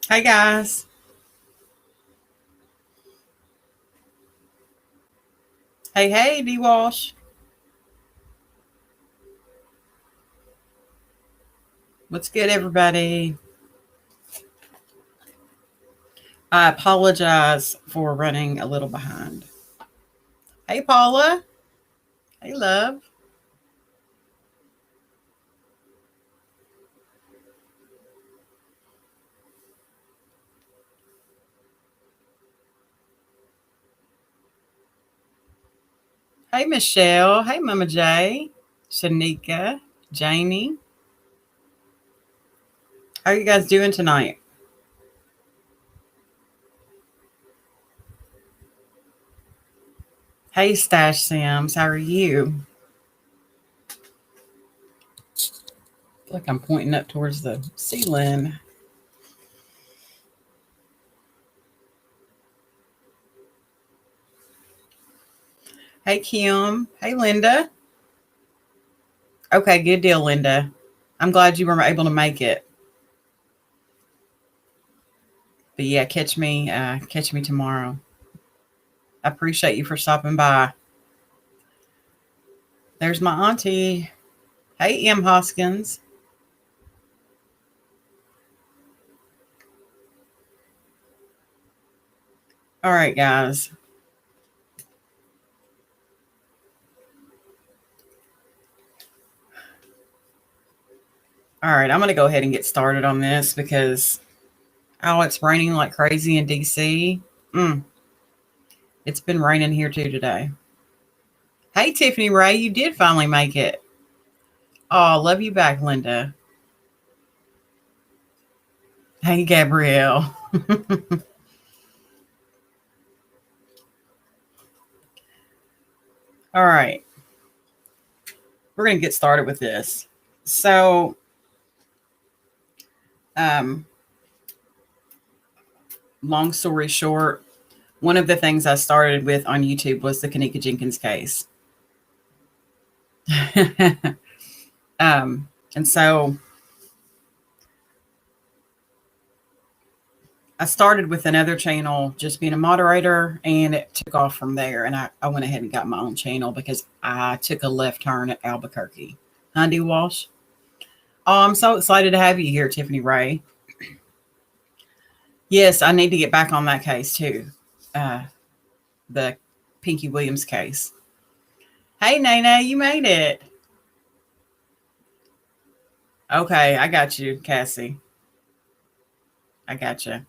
Hey guys. Hey, D Walsh. What's good, everybody? I apologize for running a little behind. Hey, Paula. Hey, love. Hey, Michelle. Hey, Mama J. Shanika. Janie. How are you guys doing tonight? Hey, Stash Sims. How are you? I feel like I'm pointing up towards the ceiling. Hey, Kim. Hey, Linda. Okay, good deal, Linda. I'm glad you were able to make it. But yeah, catch me tomorrow. I appreciate you for stopping by. There's my auntie. Hey, M. Hoskins. All right, guys. All right, I'm going to go ahead and get started on this because, oh, it's raining like crazy in DC. It's been raining here too today. Hey, Tiffany Ray, you did finally make it. Oh, love you back, Linda. Hey, Gabrielle. All right, we're going to get started with this. So, um, long story short, one of the things I started with on YouTube was the Kenneka Jenkins case. And so I started with another channel just being a moderator, and it took off from there. And I went ahead and got my own channel because I took a left turn at Albuquerque. Andy Walsh. Oh, I'm so excited to have you here, Tiffany Ray. Yes, I need to get back on that case too. The Pinky Williams case. Hey, Nana, you made it. Okay, I got you, Cassie. I got you.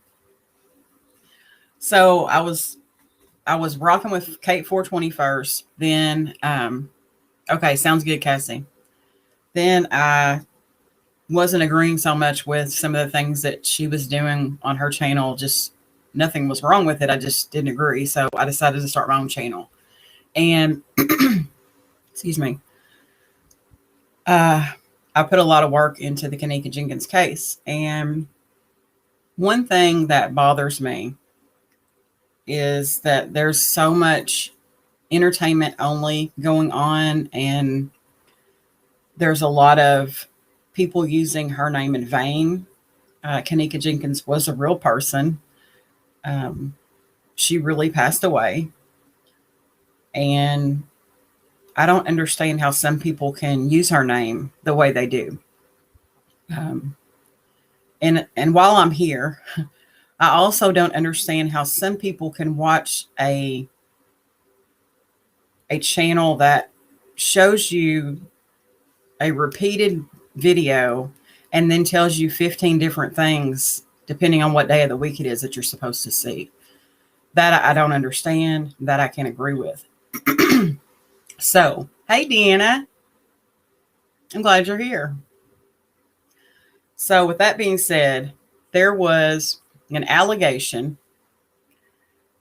So I was rocking with Kate 420 first. Then okay, sounds good, Cassie. Then I wasn't agreeing so much with some of the things that she was doing on her channel. Just nothing was wrong with it. I just didn't agree. So I decided to start my own channel. And excuse me. I put a lot of work into the Kenneka Jenkins case. And one thing that bothers me is that there's so much entertainment only going on, and there's a lot of people using her name in vain. Kenneka Jenkins was a real person. She really passed away. And I don't understand how some people can use her name the way they do. Um, and while I'm here, I also don't understand how some people can watch a channel that shows you a repeated video and then tells you 15 different things depending on what day of the week it is that you're supposed to see. That I don't understand, that I can agree with. So, hey, Deanna. I'm glad you're here. So, with that being said, there was an allegation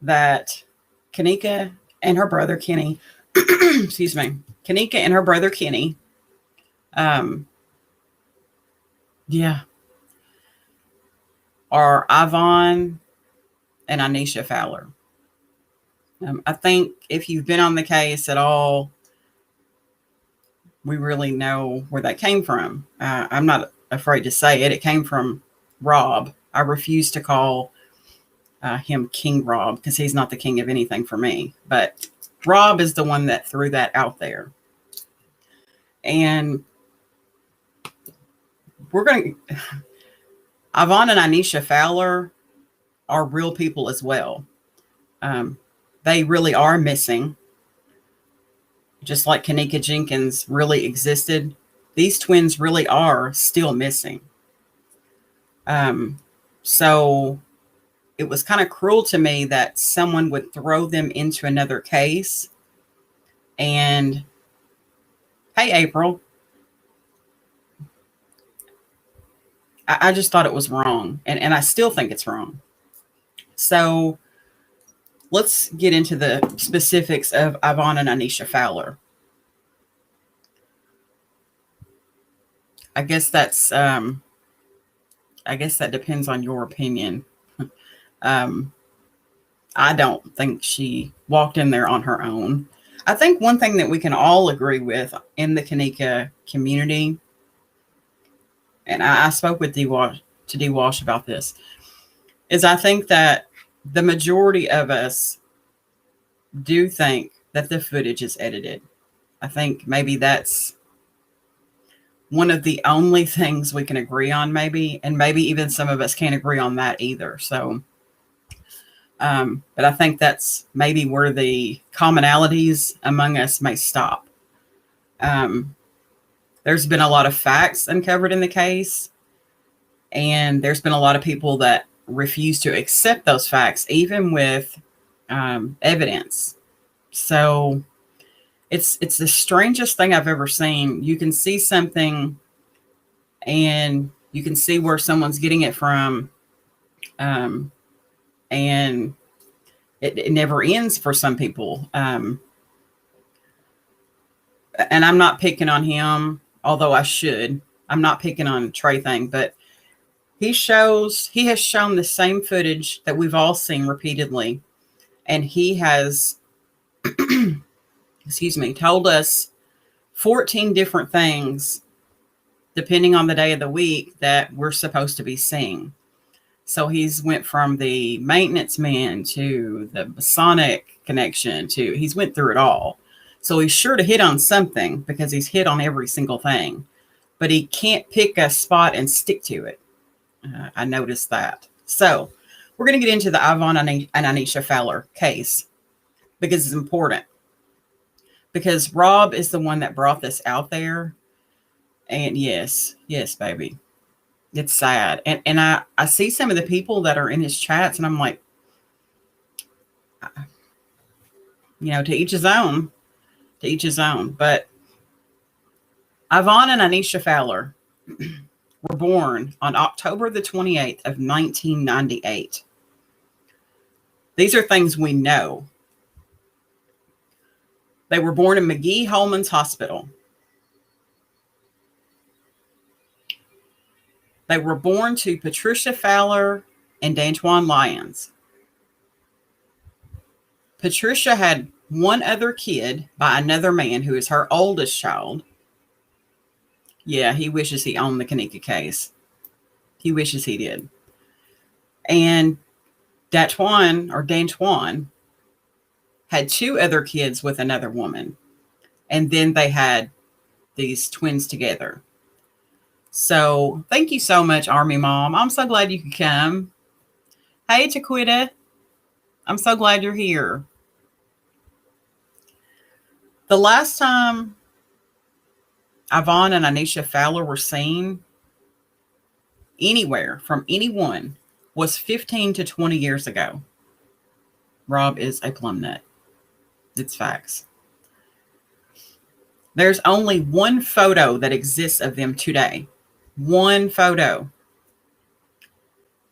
that Kenneka and her brother Kenny, excuse me, Kenneka and her brother Kenny, um, yeah, are Ivon and Inisha Fowler. I think if you've been on the case at all, we really know where that came from. I'm not afraid to say it. It came from Rob. I refuse to call him King Rob, because he's not the king of anything for me. But Rob is the one that threw that out there. And we're going to... Ivon and Inisha Fowler are real people as well. They really are missing. Just like Kenneka Jenkins really existed, these twins really are still missing. So it was kind of cruel to me that someone would throw them into another case. And hey, April, I just thought it was wrong. And I still think it's wrong. So let's get into the specifics of Ivon and Inisha Fowler. I guess that's, I guess that depends on your opinion. I don't think she walked in there on her own. I think one thing that we can all agree with in the Kenneka community, and I spoke with D. Walsh about this, is I think that the majority of us do think that the footage is edited. I think maybe that's one of the only things we can agree on, maybe, and maybe even some of us can't agree on that either. So, but I think that's maybe where the commonalities among us may stop. There's been a lot of facts uncovered in the case, and there's been a lot of people that refuse to accept those facts, even with evidence. So it's the strangest thing I've ever seen. You can see something and you can see where someone's getting it from, and it never ends for some people. And I'm not picking on him, although I should. I'm not picking on Trey thing, but he has shown the same footage that we've all seen repeatedly. And he has, excuse me, told us 14 different things, depending on the day of the week, that we're supposed to be seeing. So he's went from the maintenance man to the Masonic connection to, he's went through it all. So he's sure to hit on something, because he's hit on every single thing, but he can't pick a spot and stick to it. I noticed that. So we're going to get into the Ivon and Inisha Fowler case, because it's important. Because Rob is the one that brought this out there. And yes, baby, it's sad. And I see some of the people that are in his chats, and I'm like, you know, to each his own. To each his own. But Ivon and Inisha Fowler were born on October the 28th of 1998. These are things we know. They were born in McGee Holman's Hospital. They were born to Patricia Fowler and Dantwan Lyons. Patricia had one other kid by another man who is her oldest child. Yeah, he wishes he owned the Kenneka case. He wishes he did. And Dantwan had two other kids with another woman. And then they had these twins together. So thank you so much, Army Mom. I'm so glad you could come. Hey, Taquita. I'm so glad you're here. The last time Ivon and Inisha Fowler were seen anywhere from anyone was 15 to 20 years ago. Rob is a plum nut. It's facts. There's only one photo that exists of them today. One photo.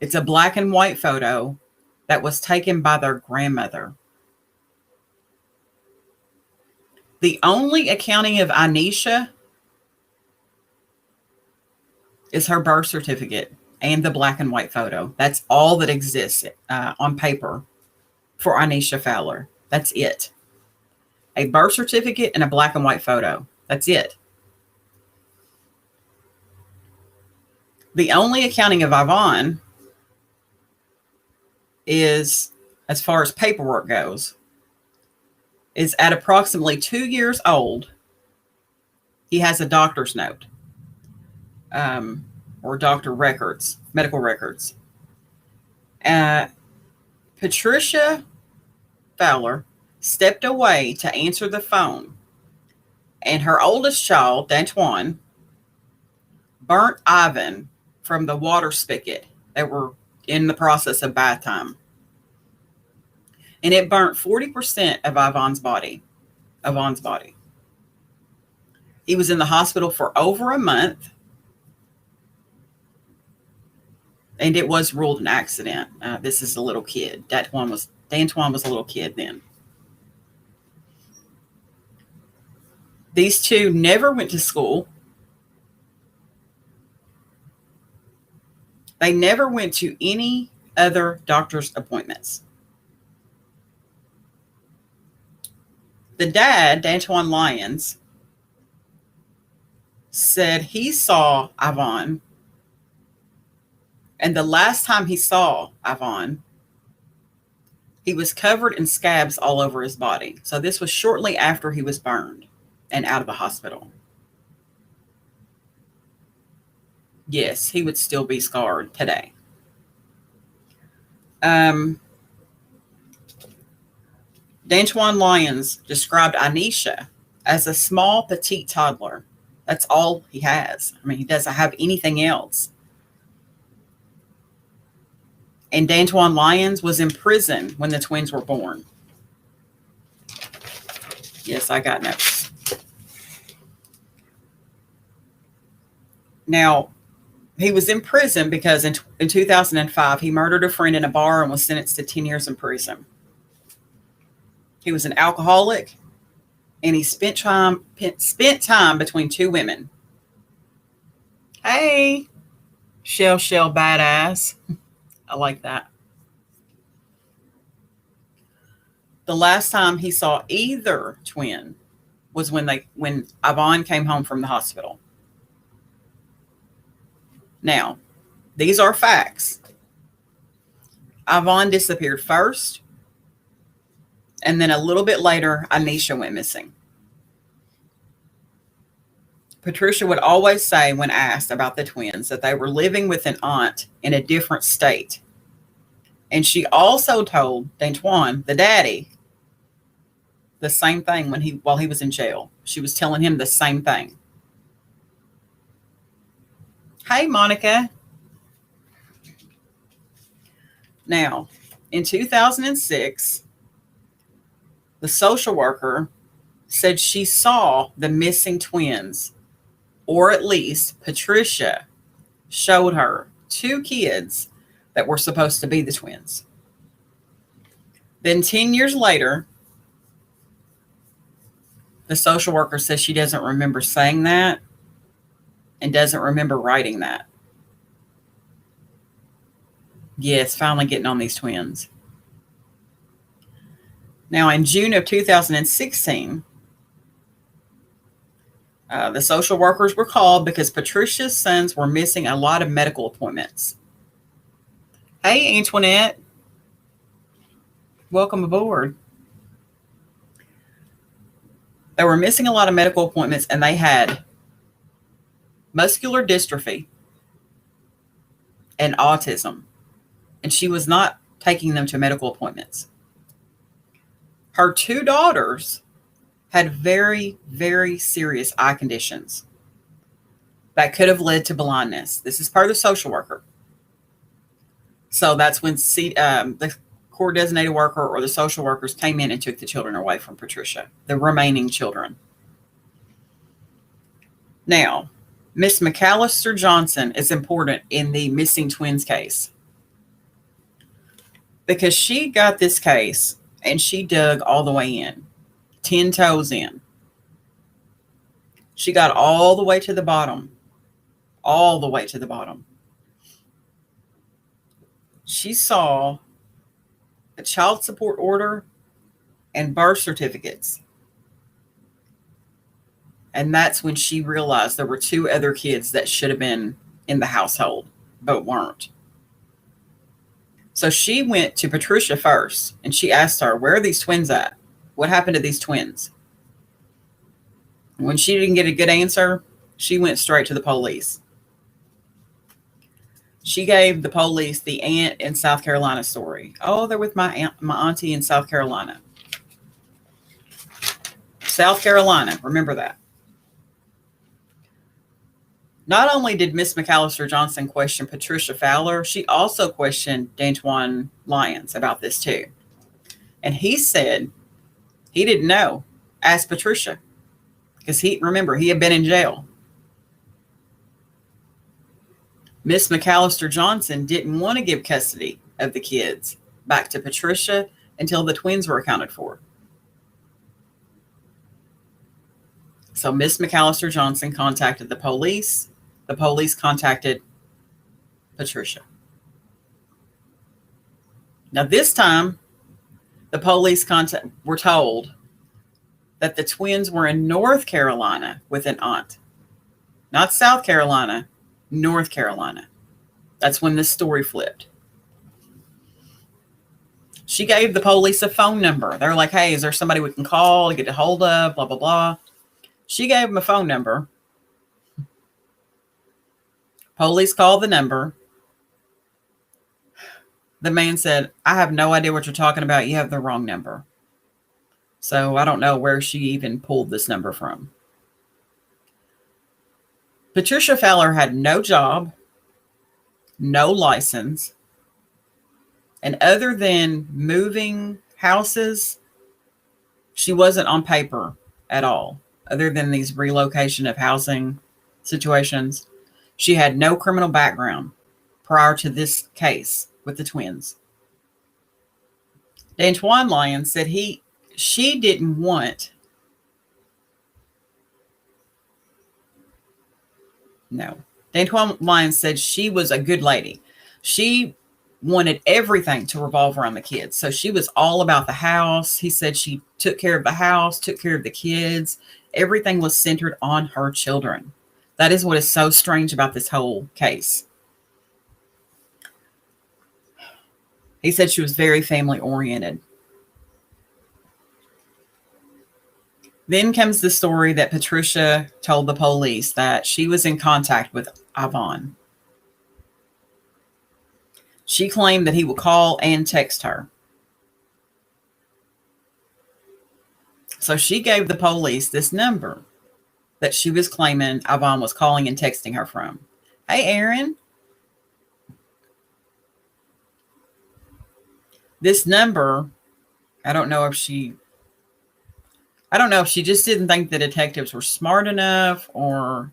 It's a black and white photo that was taken by their grandmother. The only accounting of Anisha is her birth certificate and the black and white photo. That's all that exists on paper for Inisha Fowler. That's it. A birth certificate and a black and white photo. That's it. The only accounting of Ivon is, as far as paperwork goes, is at approximately 2 years old, he has a doctor's note, or doctor records, medical records. Patricia Fowler stepped away to answer the phone, and her oldest child, Dantwan, burnt Ivon from the water spigot that were in the process of bath time. And it burnt 40% of Ivon's body. He was in the hospital for over a month, and it was ruled an accident. This is a little kid. Dantwan was a little kid then. These two never went to school. They never went to any other doctor's appointments. The dad, Dantwan Lyons, said he saw Ivon, and the last time he saw Ivon, he was covered in scabs all over his body. So this was shortly after he was burned and out of the hospital. Yes, he would still be scarred today. Dantwan Lyons described Anisha as a small, petite toddler. That's all he has. I mean, he doesn't have anything else. And Dantwan Lyons was in prison when the twins were born. Yes, I got notes. Now, he was in prison because in 2005, he murdered a friend in a bar and was sentenced to 10 years in prison. He was an alcoholic, and he spent time between two women. Hey, Shell badass. I like that. The last time he saw either twin was when Ivon came home from the hospital. Now, these are facts. Ivon disappeared first, and then a little bit later, Anisha went missing. Patricia would always say when asked about the twins that they were living with an aunt in a different state. And she also told Dantwan, the daddy, the same thing while he was in jail. She was telling him the same thing. Hey, Monica. Now, in 2006, the social worker said she saw the missing twins, or at least Patricia showed her two kids that were supposed to be the twins. Then 10 years later, the social worker says she doesn't remember saying that and doesn't remember writing that. Yes, finally getting on these twins. Now, in June of 2016, the social workers were called because Patricia's sons were missing a lot of medical appointments. Hey, Antoinette. Welcome aboard. They were missing a lot of medical appointments, and they had muscular dystrophy and autism, and she was not taking them to medical appointments. Her two daughters had very, very serious eye conditions that could have led to blindness. This is part of the social worker. So that's when the court designated worker or the social workers came in and took the children away from Patricia, the remaining children. Now, Miss McAllister Johnson is important in the missing twins case because she got this case and she dug all the way in, 10 toes in. She got all the way to the bottom, all the way to the bottom. She saw a child support order and birth certificates. And that's when she realized there were two other kids that should have been in the household, but weren't. So she went to Patricia first and she asked her, where are these twins at? What happened to these twins? And when she didn't get a good answer, she went straight to the police. She gave the police the aunt in South Carolina story. Oh, they're with my auntie in South Carolina. South Carolina, remember that. Not only did Miss McAllister Johnson question Patricia Fowler, she also questioned Dantwan Lyons about this too. And he said he didn't know. Ask Patricia. Because he had been in jail. Miss McAllister Johnson didn't want to give custody of the kids back to Patricia until the twins were accounted for. So Miss McAllister Johnson contacted the police. The police contacted Patricia. Now this time, the police were told that the twins were in North Carolina with an aunt. Not South Carolina, North Carolina. That's when this story flipped. She gave the police a phone number. They're like, hey, is there somebody we can call to get a hold of? Blah, blah, blah. She gave them a phone number. Police called the number. The man said, I have no idea what you're talking about. You have the wrong number. So I don't know where she even pulled this number from. Patricia Fowler had no job, no license, and other than moving houses, she wasn't on paper at all. Other than these relocation of housing situations, she had no criminal background prior to this case with the twins. Dantwan Lyons said she didn't want. No. Dantwan Lyons said she was a good lady. She wanted everything to revolve around the kids. So she was all about the house. He said she took care of the house, took care of the kids. Everything was centered on her children. That is what is so strange about this whole case. He said she was very family oriented. Then comes the story that Patricia told the police that she was in contact with Ivon. She claimed that he would call and text her. So she gave the police this number that she was claiming Ivon was calling and texting her from. Hey, Aaron. This number, I don't know if she just didn't think the detectives were smart enough or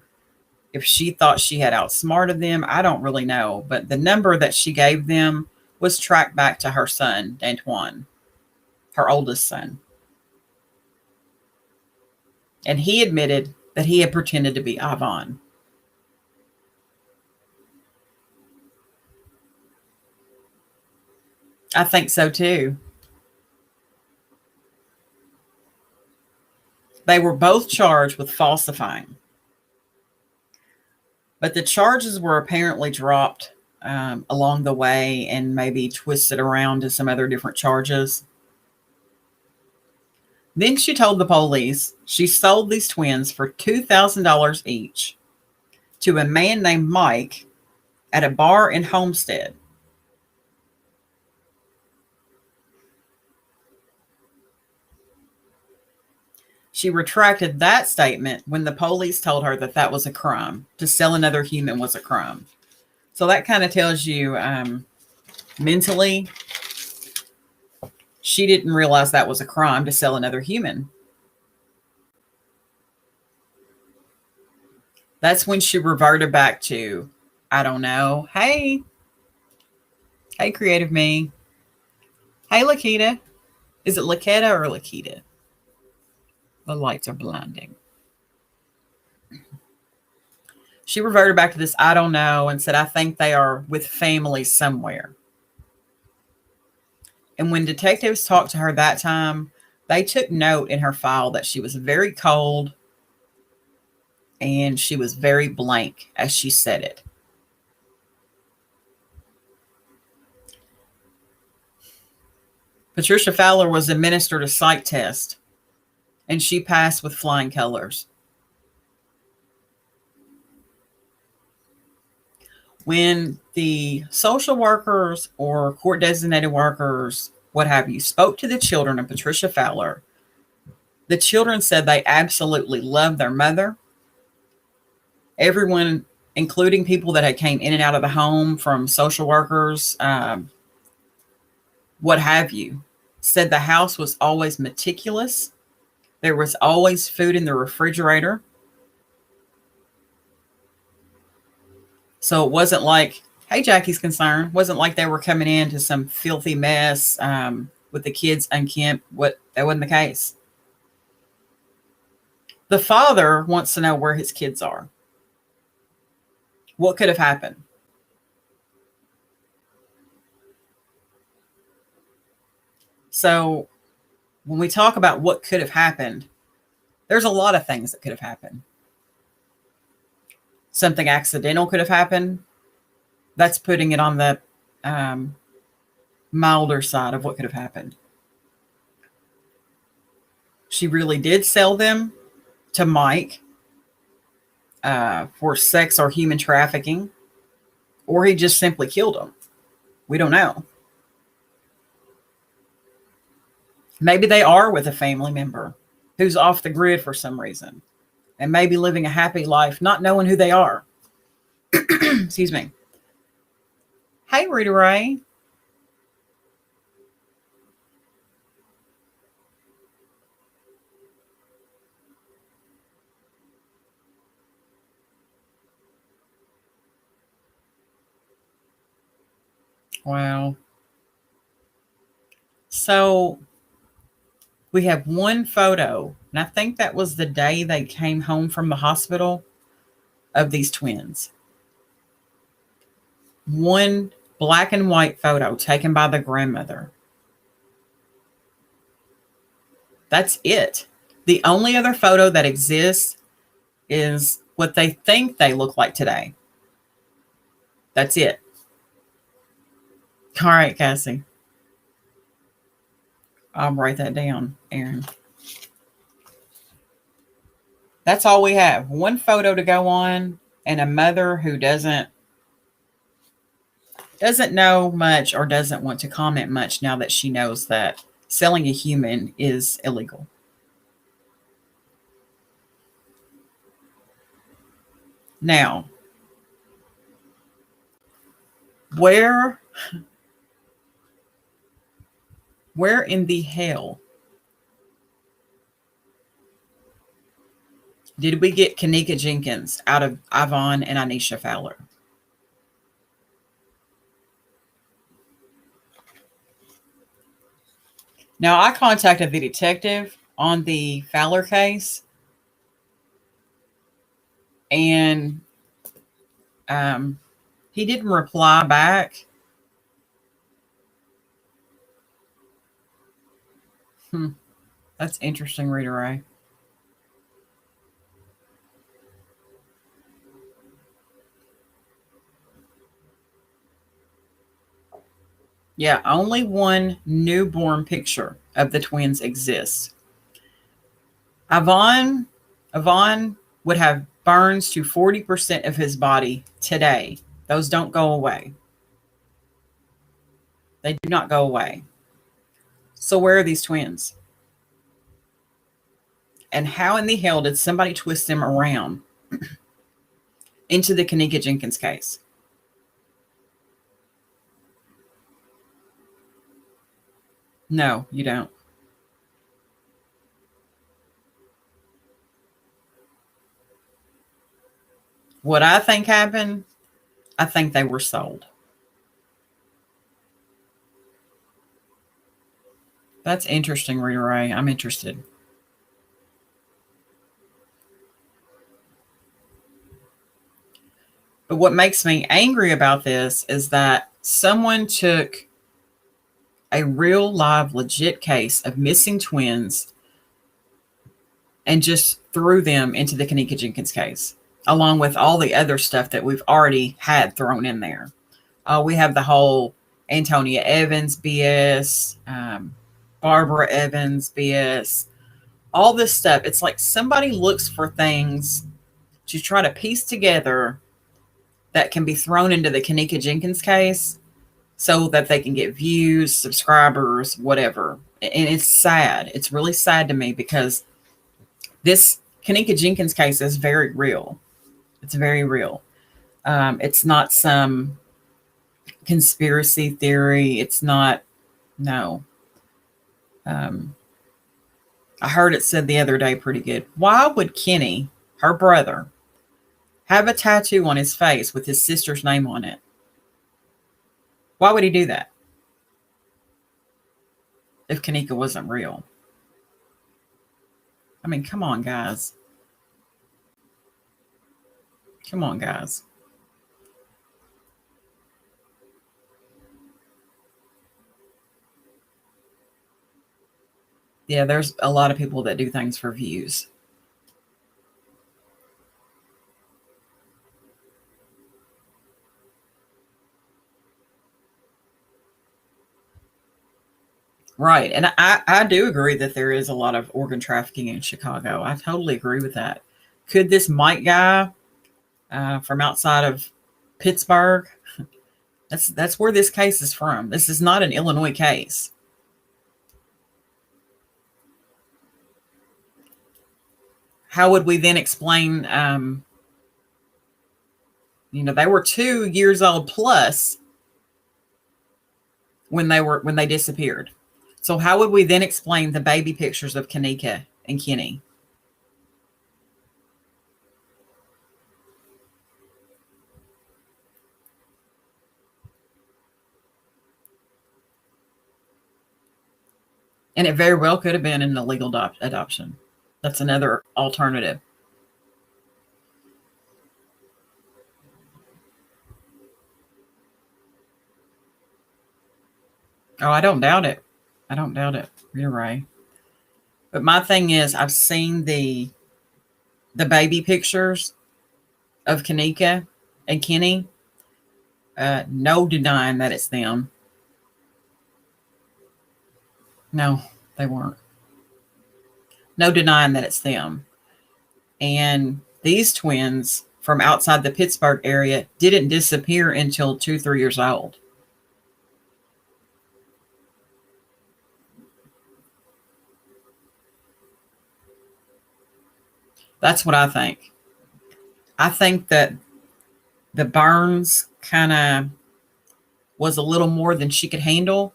if she thought she had outsmarted them. I don't really know. But the number that she gave them was tracked back to her son, Dantwan, her oldest son. And he admitted that he had pretended to be Ivon. I think so too. They were both charged with falsifying. But the charges were apparently dropped along the way and maybe twisted around to some other different charges. Then she told the police she sold these twins for $2,000 each to a man named Mike at a bar in Homestead. She retracted that statement when the police told her that that was a crime. To sell another human was a crime. So that kind of tells you mentally, she didn't realize that was a crime to sell another human. That's when she reverted back to, I don't know. Hey, creative me. Hey, Lakita. Is it Lakita or Lakita? The lights are blinding. She reverted back to this, I don't know, and said, I think they are with family somewhere. And when detectives talked to her that time, they took note in her file that she was very cold and she was very blank as she said it. Patricia Fowler was administered a psych test, and she passed with flying colors. When the social workers or court designated workers, what have you, spoke to the children of Patricia Fowler, the children said they absolutely loved their mother. Everyone, including people that had came in and out of the home from social workers, what have you, said the house was always meticulous. There was always food in the refrigerator. So it wasn't like, hey, Jackie's concerned. Wasn't like they were coming into some filthy mess with the kids unkempt. That wasn't the case. The father wants to know where his kids are. What could have happened? So when we talk about what could have happened, there's a lot of things that could have happened. Something accidental could have happened. That's putting it on the milder side of what could have happened. She really did sell them to Mike for sex or human trafficking, or he just simply killed them. We don't know. Maybe they are with a family member who's off the grid for some reason and maybe living a happy life, not knowing who they are. Excuse me. Hey, Rita Ray. Wow. So we have one photo, and I think that was the day they came home from the hospital, of these twins. One black and white photo taken by the grandmother. That's it. The only other photo that exists is what they think they look like today. That's it. All right, Cassie. I'll write that down, Aaron. That's all we have. One photo to go on, and a mother who doesn't know much or doesn't want to comment much now that she knows that selling a human is illegal. Now, where in the hell did we get Kenneka Jenkins out of Ivon and Inisha Fowler? Now, I contacted the detective on the Fowler case, and he didn't reply back. That's interesting, Rita Ray. Yeah, only one newborn picture of the twins exists. Ivon would have burns to 40% of his body today. Those don't go away. They do not go away. So where are these twins? And how in the hell did somebody twist them around into the Kenneka Jenkins case? No, you don't. What I think happened, I think they were sold. That's interesting, Rita Ray. I'm interested. But what makes me angry about this is that someone took a real, live, legit case of missing twins and just threw them into the Kenneka Jenkins case, along with all the other stuff that we've already had thrown in there. We have the whole Antonia Evans BS. Barbara Evans BS, all this stuff. It's like somebody looks for things to try to piece together that can be thrown into the Kenneka Jenkins case so that they can get views, subscribers, whatever. And it's sad. It's really sad to me because this Kenneka Jenkins case is very real. It's very real. It's not some conspiracy theory. It's not, no. I heard it said the other day pretty good. Why would Kenny, her brother, have a tattoo on his face with his sister's name on it? Why would he do that if Kenneka wasn't real? I mean, come on, guys. Come on, guys. Yeah, there's a lot of people that do things for views. Right. And I do agree that there is a lot of organ trafficking in Chicago. I totally agree with that. Could this Mike guy from outside of Pittsburgh, that's where this case is from. This is not an Illinois case. How would we then explain, they were 2 years old plus when they disappeared. So how would we then explain the baby pictures of Kenneka and Kenny? And it very well could have been an illegal adoption. That's another alternative. Oh, I don't doubt it. I don't doubt it. You're right. But my thing is, I've seen the baby pictures of Kenneka and Kenny. No denying that it's them. No, they weren't. No denying that it's them. And these twins from outside the Pittsburgh area didn't disappear until 2-3 years old. That's what I think. I think that the burns kind of was a little more than she could handle.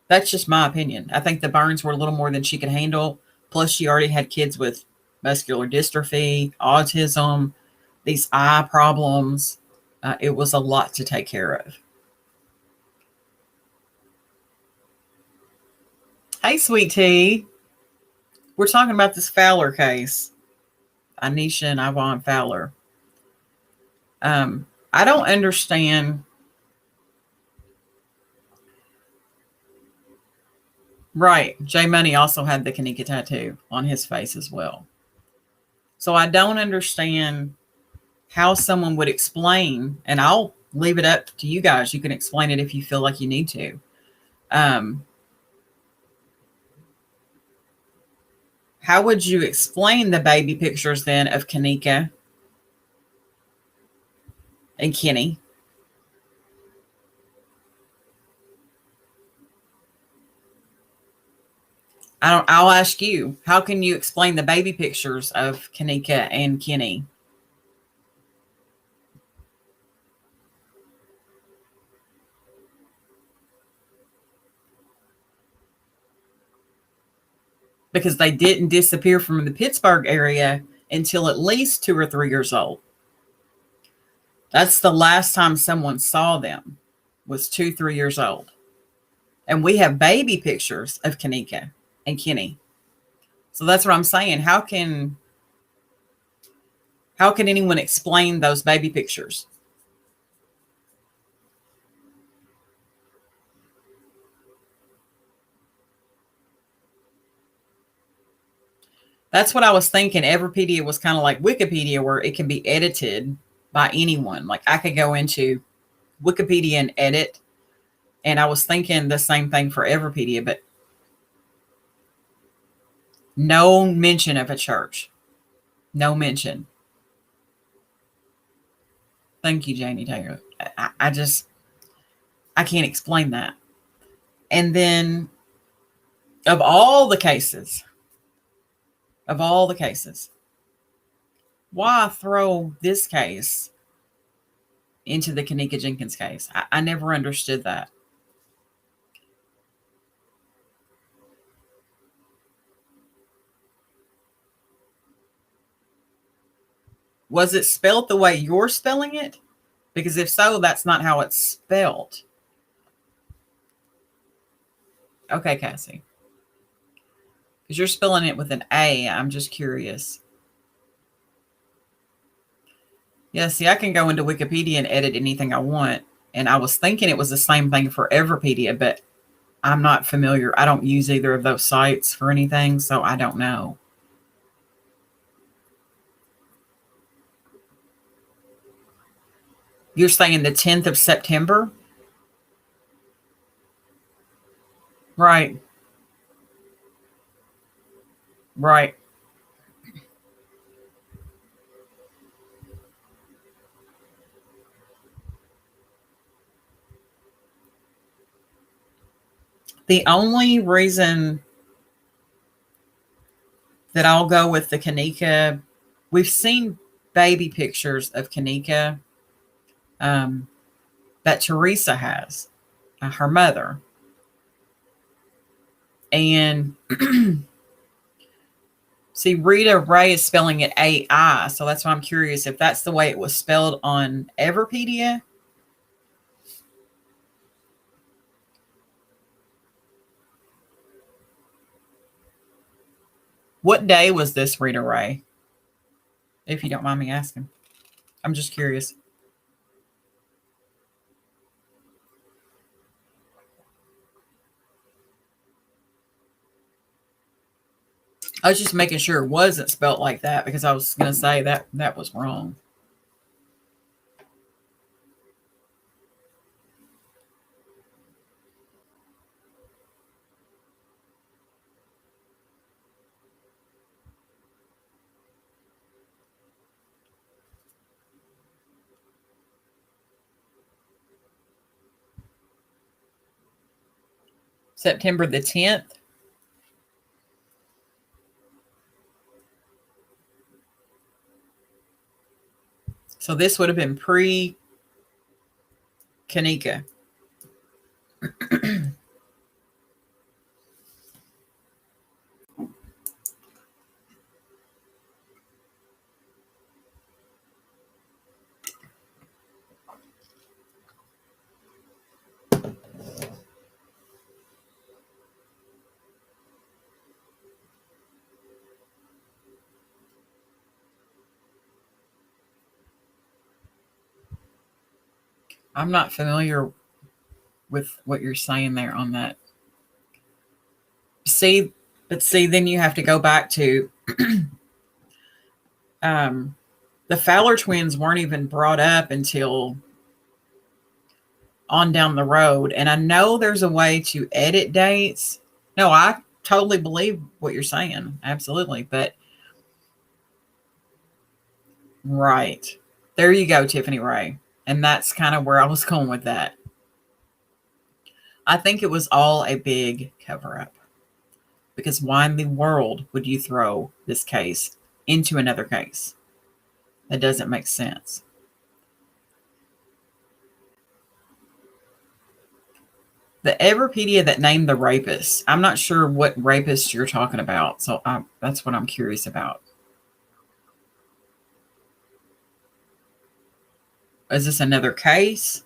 That's just my opinion. I think the burns were a little more than she could handle. Plus, she already had kids with muscular dystrophy, autism, these eye problems. It was a lot to take care of. Hey, sweet tea. We're talking about this Fowler case, Anisha and Ivon Fowler. I don't understand. Right. J Money also had the Kenneka tattoo on his face as well. So I don't understand how someone would explain, and I'll leave it up to you guys. You can explain it if you feel like you need to. How would you explain the baby pictures then of Kenneka and Kenny? I'll ask you, how can you explain the baby pictures of Kenneka and Kenny? Because they didn't disappear from the Pittsburgh area until at least 2 or 3 years old. That's the last time someone saw them, was 2-3 years old. And we have baby pictures of Kenneka and Kenny. So that's what I'm saying. How can anyone explain those baby pictures? That's what I was thinking. Everpedia was kind of like Wikipedia, where it can be edited by anyone. Like I could go into Wikipedia and edit And I was thinking the same thing for Everpedia, but no mention of a church. No mention. Thank you, Janie Taylor. I can't explain that. And then of all the cases, why throw this case into the Kenneka Jenkins case? I never understood that. Was it spelled the way you're spelling it? Because if so, that's not how it's spelled. Okay, Cassie. Because you're spelling it with an A. I'm just curious. Yeah, see, I can go into Wikipedia and edit anything I want. And I was thinking it was the same thing for Everpedia, but I'm not familiar. I don't use either of those sites for anything, so I don't know. You're saying the 10th of September? Right. Right. The only reason that I'll go with the Kenneka, we've seen baby pictures of Kenneka um, that Tereasa has, her mother. And see, Rita Ray is spelling it AI. So that's why I'm curious if that's the way it was spelled on Everpedia. What day was this, Rita Ray? If you don't mind me asking. I'm just curious. I was just making sure it wasn't spelled like that because I was going to say that was wrong. September the 10th. So this would have been pre Kenneka. I'm not familiar with what you're saying there on that. See, but see, then you have to go back to the Fowler twins weren't even brought up until on down the road. And I know there's a way to edit dates. No, I totally believe what you're saying. Absolutely. But right. There you go, Tiffany Ray. And that's kind of where I was going with that. I think it was all a big cover up. Because why in the world would you throw this case into another case? That doesn't make sense. The Everpedia that named the rapist, I'm not sure what rapist you're talking about. So that's what I'm curious about. Is this another case?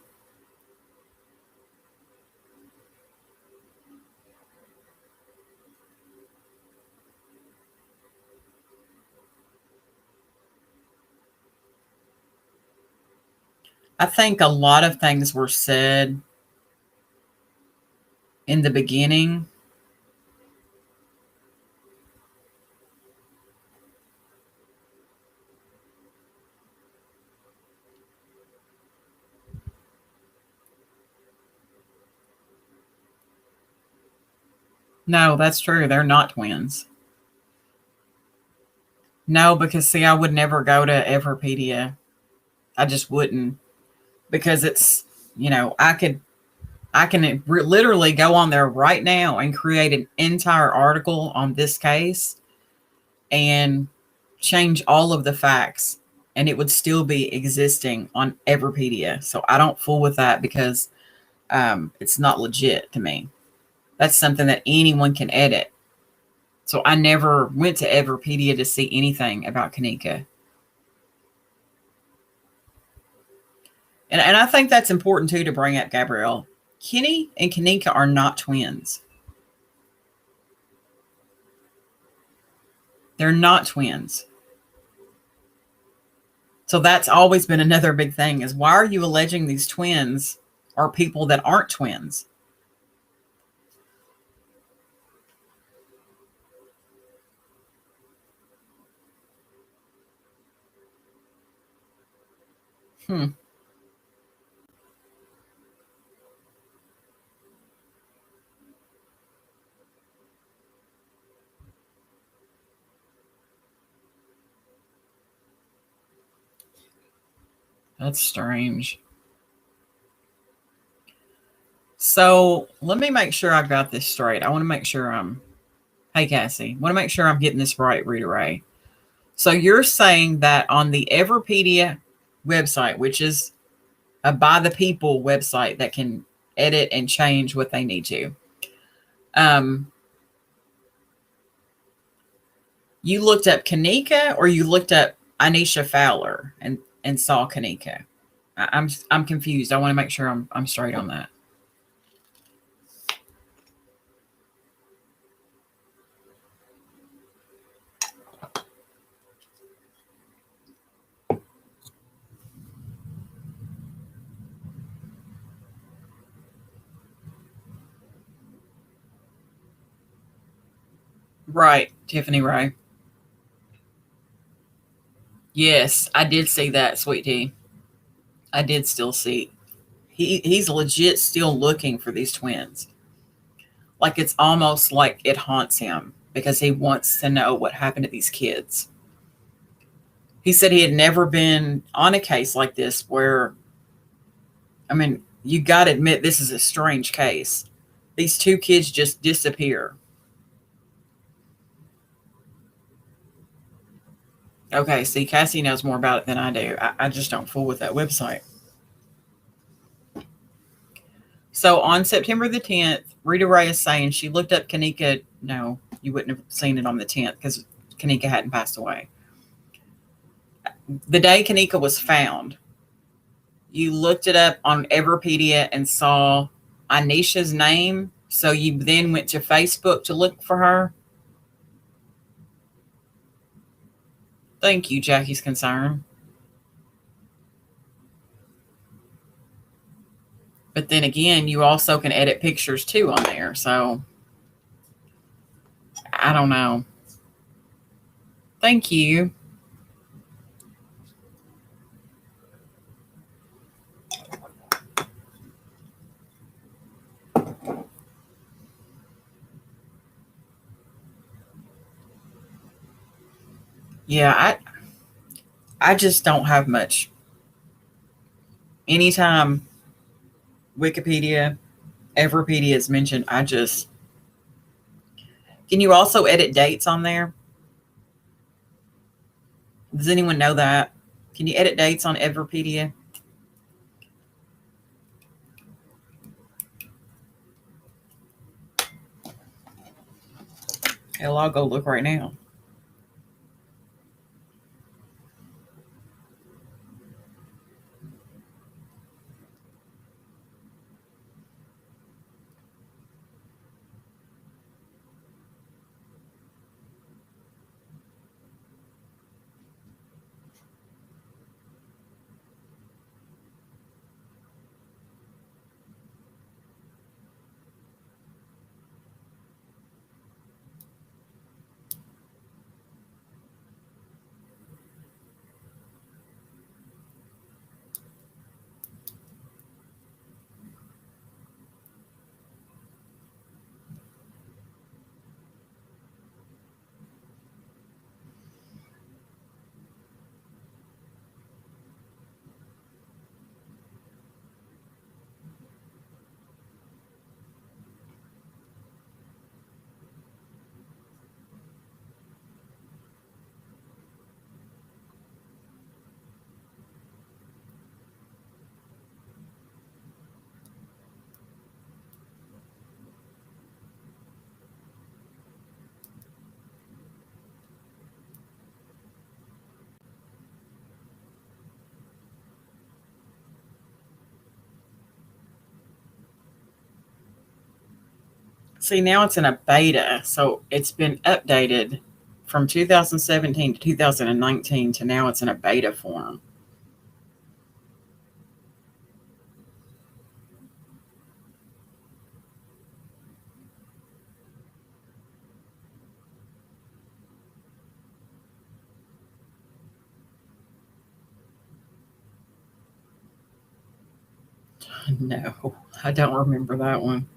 I think a lot of things were said in the beginning. No, that's true. They're not twins. No, because see, I would never go to Everpedia. I just wouldn't because it's, I can literally go on there right now and create an entire article on this case and change all of the facts and it would still be existing on Everpedia. So I don't fool with that because it's not legit to me. That's something that anyone can edit. So I never went to Everpedia to see anything about Kenneka. And I think that's important too to bring up, Gabrielle. Kenny and Kenneka are not twins. They're not twins. So that's always been another big thing is why are you alleging these twins are people that aren't twins? Hmm. That's strange. So let me make sure I've got this straight. I want to make sure hey, Cassie, I want to make sure I'm getting this right, Rita Ray. So you're saying that on the Everpedia website, which is a by the people website that can edit and change what they need to, um, you looked up Kenneka or you looked up Anisha Fowler and saw Kenneka? I'm confused. I want to make sure I'm straight on that. Right, Tiffany Ray. Yes, I did see that, sweet tea. I did still see. He's legit still looking for these twins. Like it's almost like it haunts him because he wants to know what happened to these kids. He said he had never been on a case like this where, I mean, you got to admit this is a strange case. These two kids just disappear. Okay, see, Cassie knows more about it than I do. I just don't fool with that website. So on September the 10th, Rita Ray is saying she looked up Kenneka. No, you wouldn't have seen it on the 10th because Kenneka hadn't passed away. The day Kenneka was found, you looked it up on Everpedia and saw Anisha's name. So you then went to Facebook to look for her. Thank you, Jackie's concern. But then again, you also can edit pictures too on there. So I don't know. Thank you. Yeah, I just don't have much. Anytime Wikipedia, Everpedia is mentioned, I just can you also edit dates on there? Does anyone know that? Can you edit dates on Everpedia? Hell, I'll go look right now. See, now it's in a beta, so it's been updated from 2017 to 2019 to now it's in a beta form. No, I don't remember that one.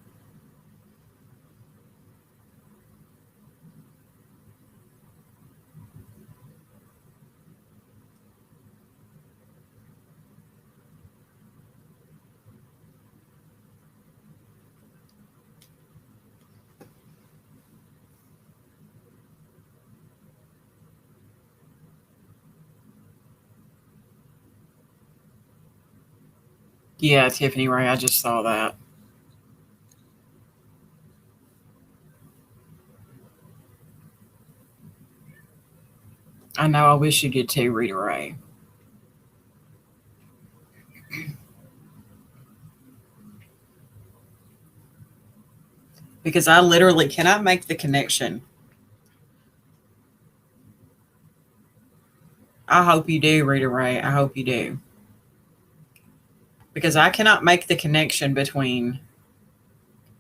Yeah, Tiffany Ray, I just saw that. I know, I wish you did too, Rita Ray. Because I literally cannot make the connection. I hope you do, Rita Ray. I hope you do. Because I cannot make the connection between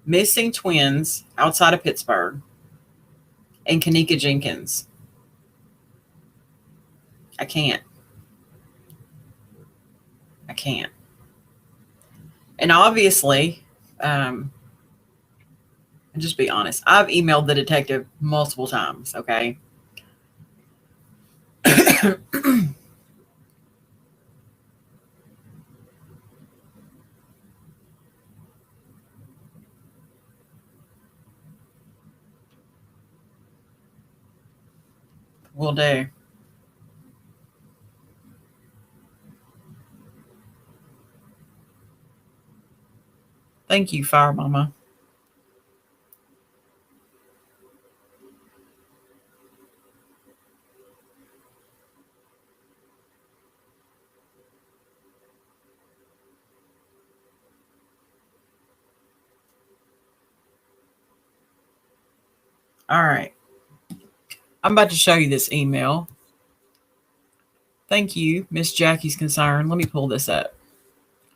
missing twins outside of Pittsburgh and Kenneka Jenkins. I can't. I can't. And obviously, and just be honest, I've emailed the detective multiple times, okay? Will do. Thank you, Fire Mama. All right. I'm about to show you this email. Thank you, Miss Jackie's concern. Let me pull this up.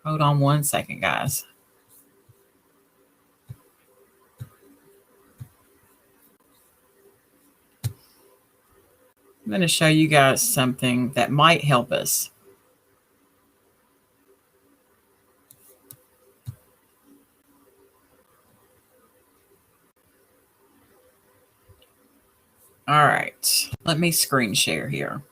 Hold on one second, guys. I'm going to show you guys something that might help us. All right. Let me screen share here.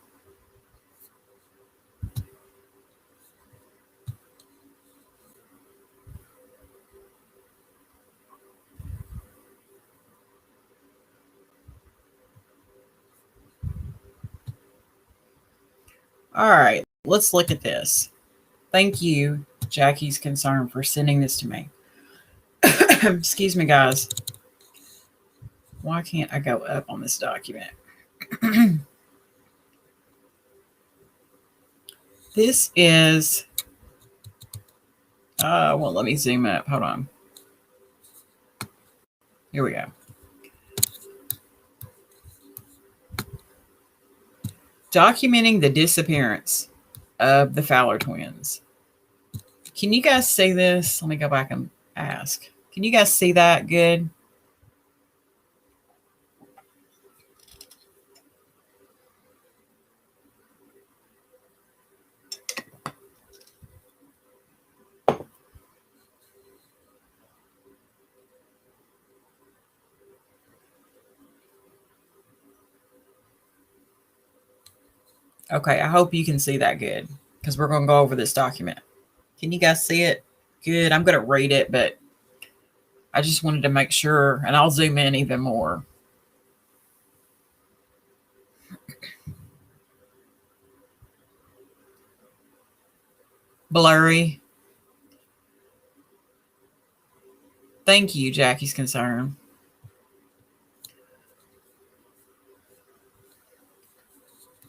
All right. Let's look at this. Thank you, Jackie's concern, for sending this to me. Excuse me, guys. Why can't I go up on this document? This is, well, let me zoom up. Hold on. Here we go. Documenting the disappearance of the Fowler twins. Can you guys see this? Let me go back and ask. Can you guys see that good? Okay, I hope you can see that good because we're going to go over this document. Can you guys see it? Good. I'm going to read it, but I just wanted to make sure, and I'll zoom in even more. Blurry. Thank you, Jackie's concern.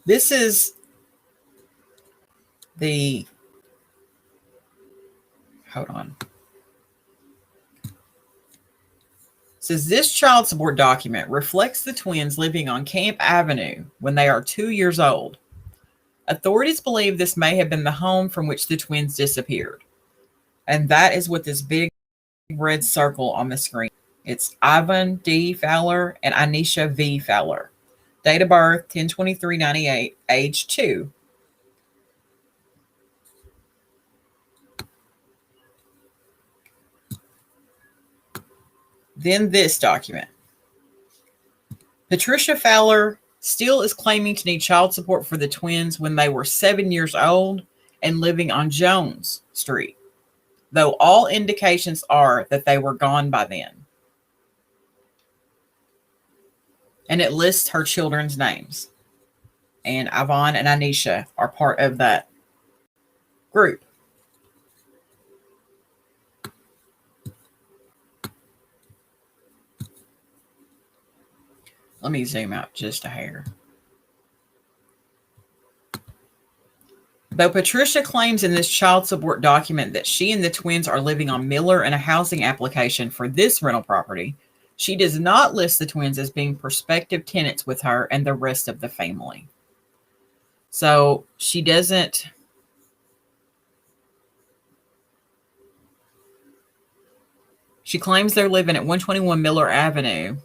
This is the, hold on. says this child support document reflects the twins living on Camp Avenue when they are 2 years old. Authorities believe this may have been the home from which the twins disappeared. And that is what this big red circle on the screen. It's Ivon D. Fowler and Anisha V. Fowler. Date of birth, 10/23/98, age 2. Then this document. Patricia Fowler still is claiming to need child support for the twins when they were 7 years old and living on Jones Street, though all indications are that they were gone by then. And it lists her children's names. And Ivon and Inisha are part of that group. Let me zoom out just a hair. Though Patricia claims in this child support document that she and the twins are living on Miller and a housing application for this rental property, she does not list the twins as being prospective tenants with her and the rest of the family. So she doesn't. She claims they're living at 121 Miller Avenue,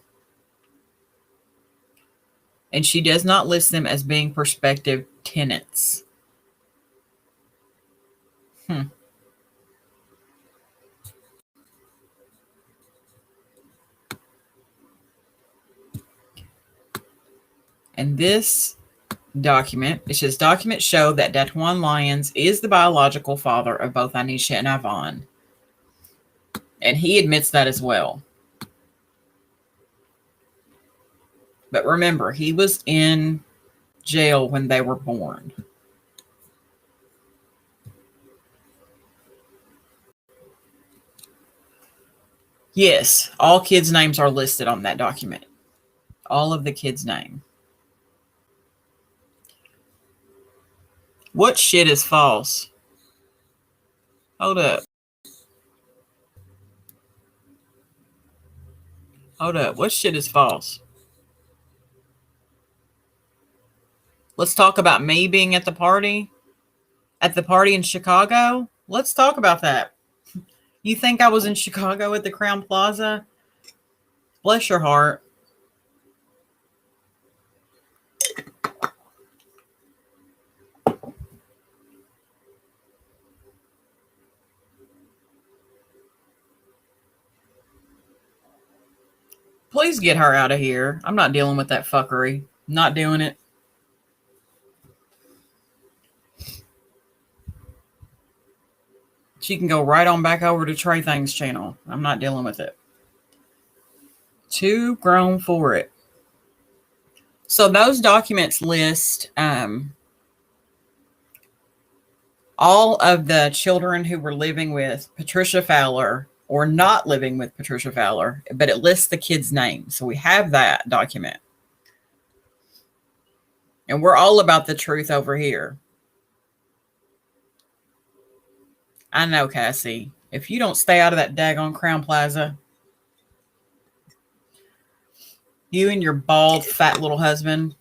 and she does not list them as being prospective tenants. And this document, it says documents show that Dantwan Lyons is the biological father of both Anisha and Ivon. And he admits that as well. But remember, he was in jail when they were born. Yes, all kids' names are listed on that document. All of the kids' name. What shit is false? Hold up. Hold up. What shit is false? Let's talk about me being at the party. At the party in Chicago? Let's talk about that. You think I was in Chicago at the Crown Plaza? Bless your heart. Please get her out of here. I'm not dealing with that fuckery. Not doing it. She can go right on back over to Trey Things channel. I'm not dealing with it. Too grown for it. So those documents list all of the children who were living with Patricia Fowler or not living with Patricia Fowler, but it lists the kids' names. So we have that document. And we're all about the truth over here. I know, Cassie. If you don't stay out of that daggone Crown Plaza, you and your bald, fat little husband,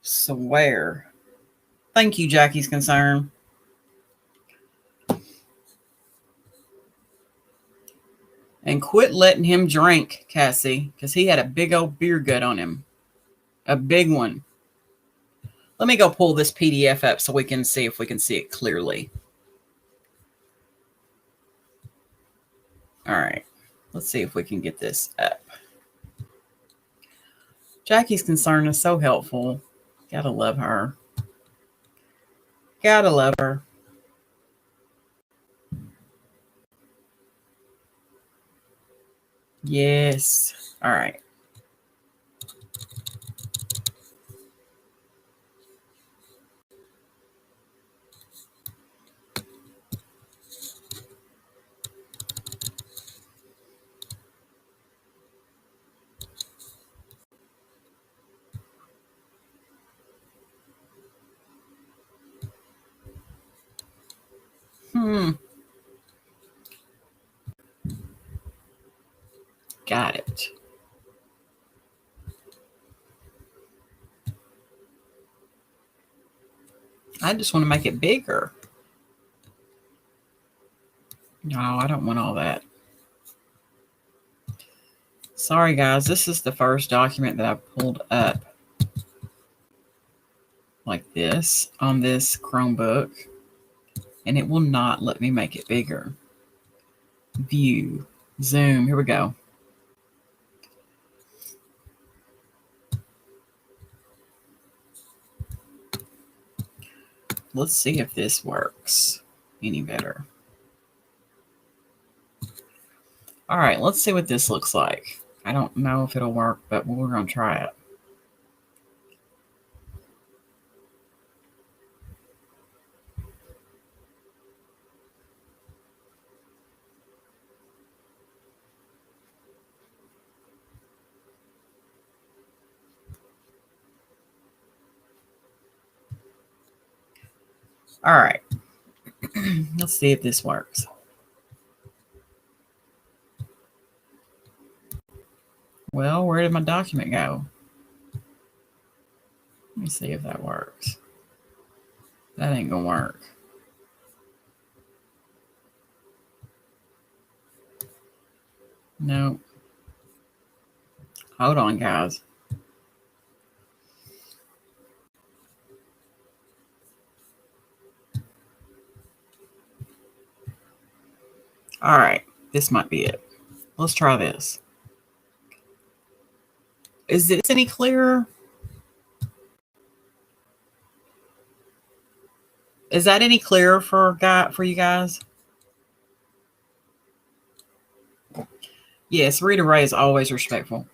swear. Thank you, Jackie's Concern. And quit letting him drink, Cassie, because he had a big old beer gut on him. A big one. Let me go pull this PDF up so we can see if we can see it clearly. All right. Let's see if we can get this up. Jackie's Concern is so helpful. Gotta love her. Gotta love her. Yes. All right. Got it. I just want to make it bigger. No, I don't want all that. Sorry, guys. This is the first document that I pulled up like this on this Chromebook, and it will not let me make it bigger. View, zoom, here we go. Let's see if this works any better. All right, let's see what this looks like. I don't know if it'll work, but we're going to try it. All right. Let's see if this works. Well, where did my document go? Let me see if that works. That ain't gonna work. No. Hold on, guys. All right, this might be it. Let's try this. Is this any clearer? Is that any clearer for you guys? Yes, Rita Ray is always respectful.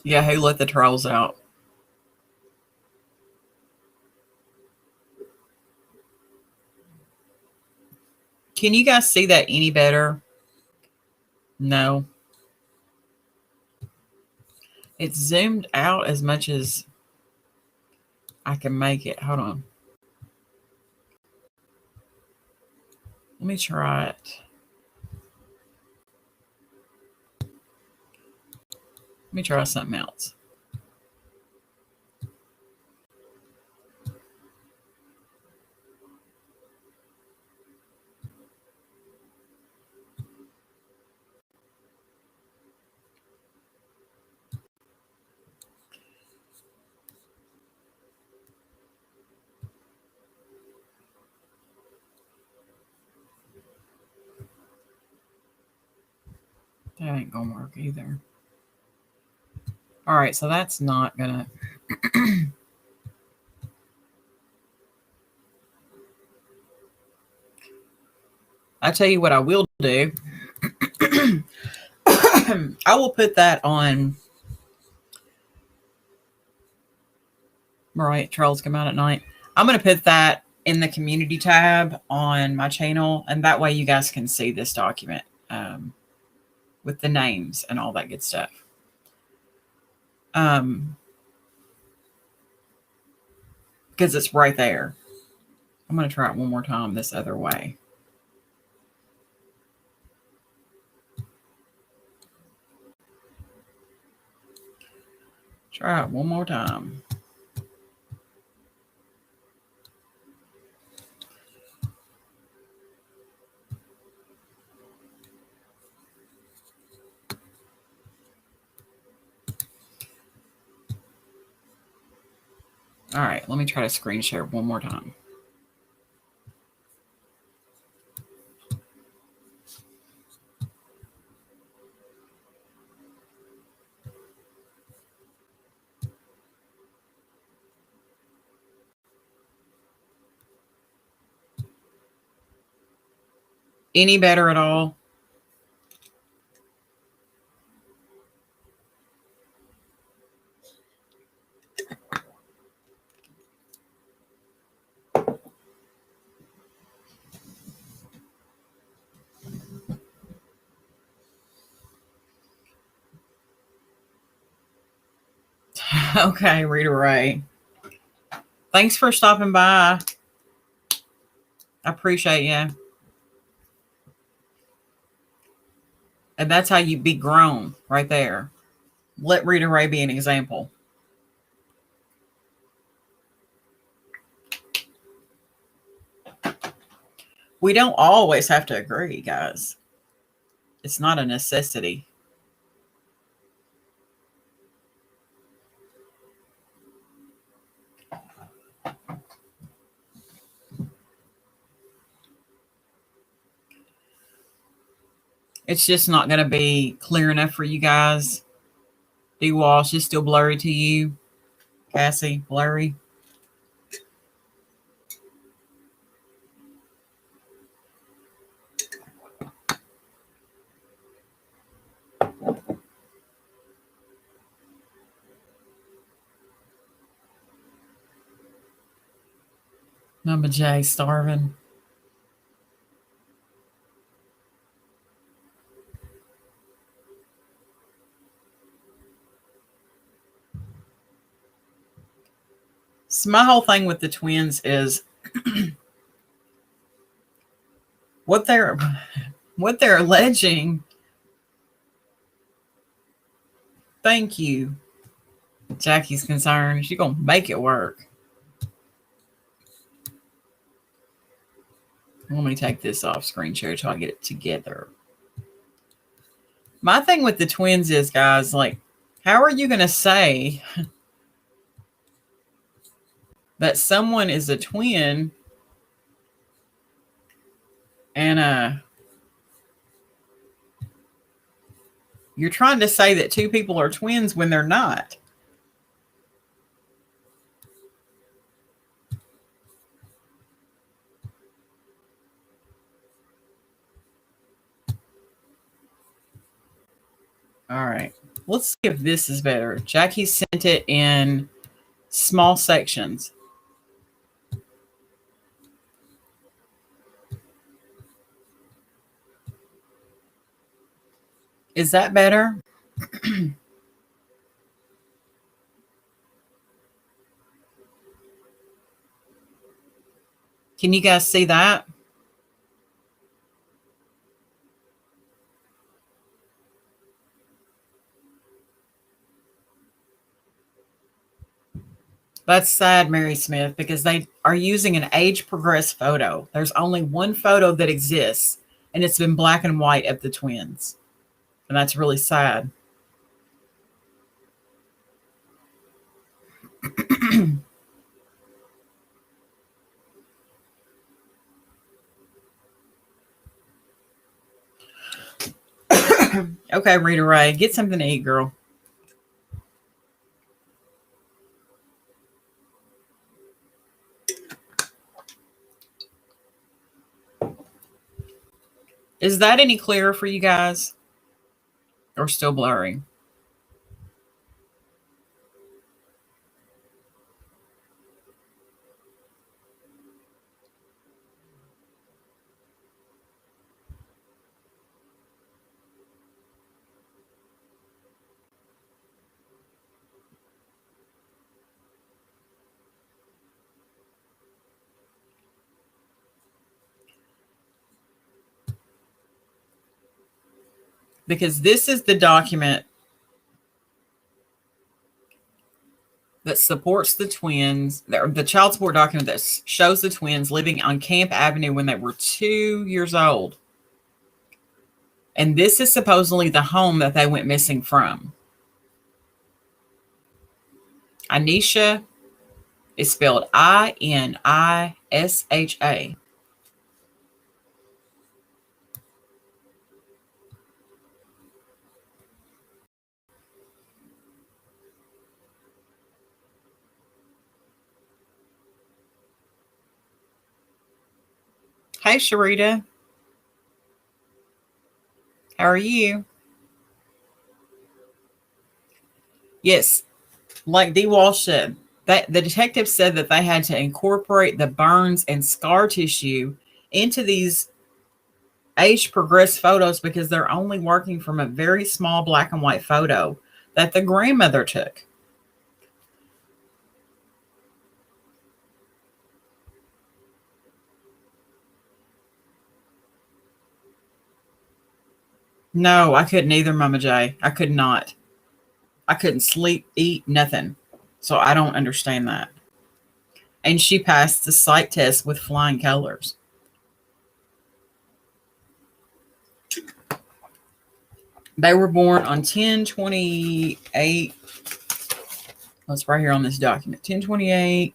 Yeah, who let the trolls out? Can you guys see that any better? No. It's zoomed out as much as I can make it. Hold on. Let me try it. Let me try something else. That ain't gonna work either. All right, so that's not gonna. I tell you what I will do. I will put that on. Right, trolls come out at night. I'm going to put that in the community tab on my channel, and that way you guys can see this document with the names and all that good stuff. Because it's right there. I'm going to try it one more time this other way. Try it one more time. All right, let me try to screen share one more time. Any better at all? Okay, Rita Ray. Thanks for stopping by. I appreciate you. And that's how you be grown right there. Let Rita Ray be an example. We don't always have to agree, guys. It's not a necessity. It's just not going to be clear enough for you guys. D Walsh is still blurry to you. Cassie, blurry. Mama J starving. So my whole thing with the twins is what they're alleging. Thank you. Jackie's concerned. She's gonna make it work. Let me take this off screen share till I get it together. My thing with the twins is, guys, like, how are you gonna say that someone is a twin and you're trying to say that two people are twins when they're not? All right. Let's see if this is better. Jackie sent it in small sections. Is that better? Can you guys see that? That's sad, Mary Smith, because they are using an age progressed photo. There's only one photo that exists, and it's been black and white of the twins. And that's really sad. Okay, Rita Ray, get something to eat, girl. Is that any clearer for you guys? Or still blurry? Because this is the document that supports the twins, the child support document that shows the twins living on Camp Avenue when they were 2 years old. And this is supposedly the home that they went missing from. Anisha is spelled Inisha. Hey, Sharita. How are you? Yes, like D. Walsh said, that the detective said that they had to incorporate the burns and scar tissue into these age progressed photos because they're only working from a very small black and white photo that the grandmother took. No, I couldn't either, Mama J. I could not. I couldn't sleep, eat, nothing. So I don't understand that. And she passed the psych test with flying colors. They were born on 10/28. That's right here on this document. 10/28,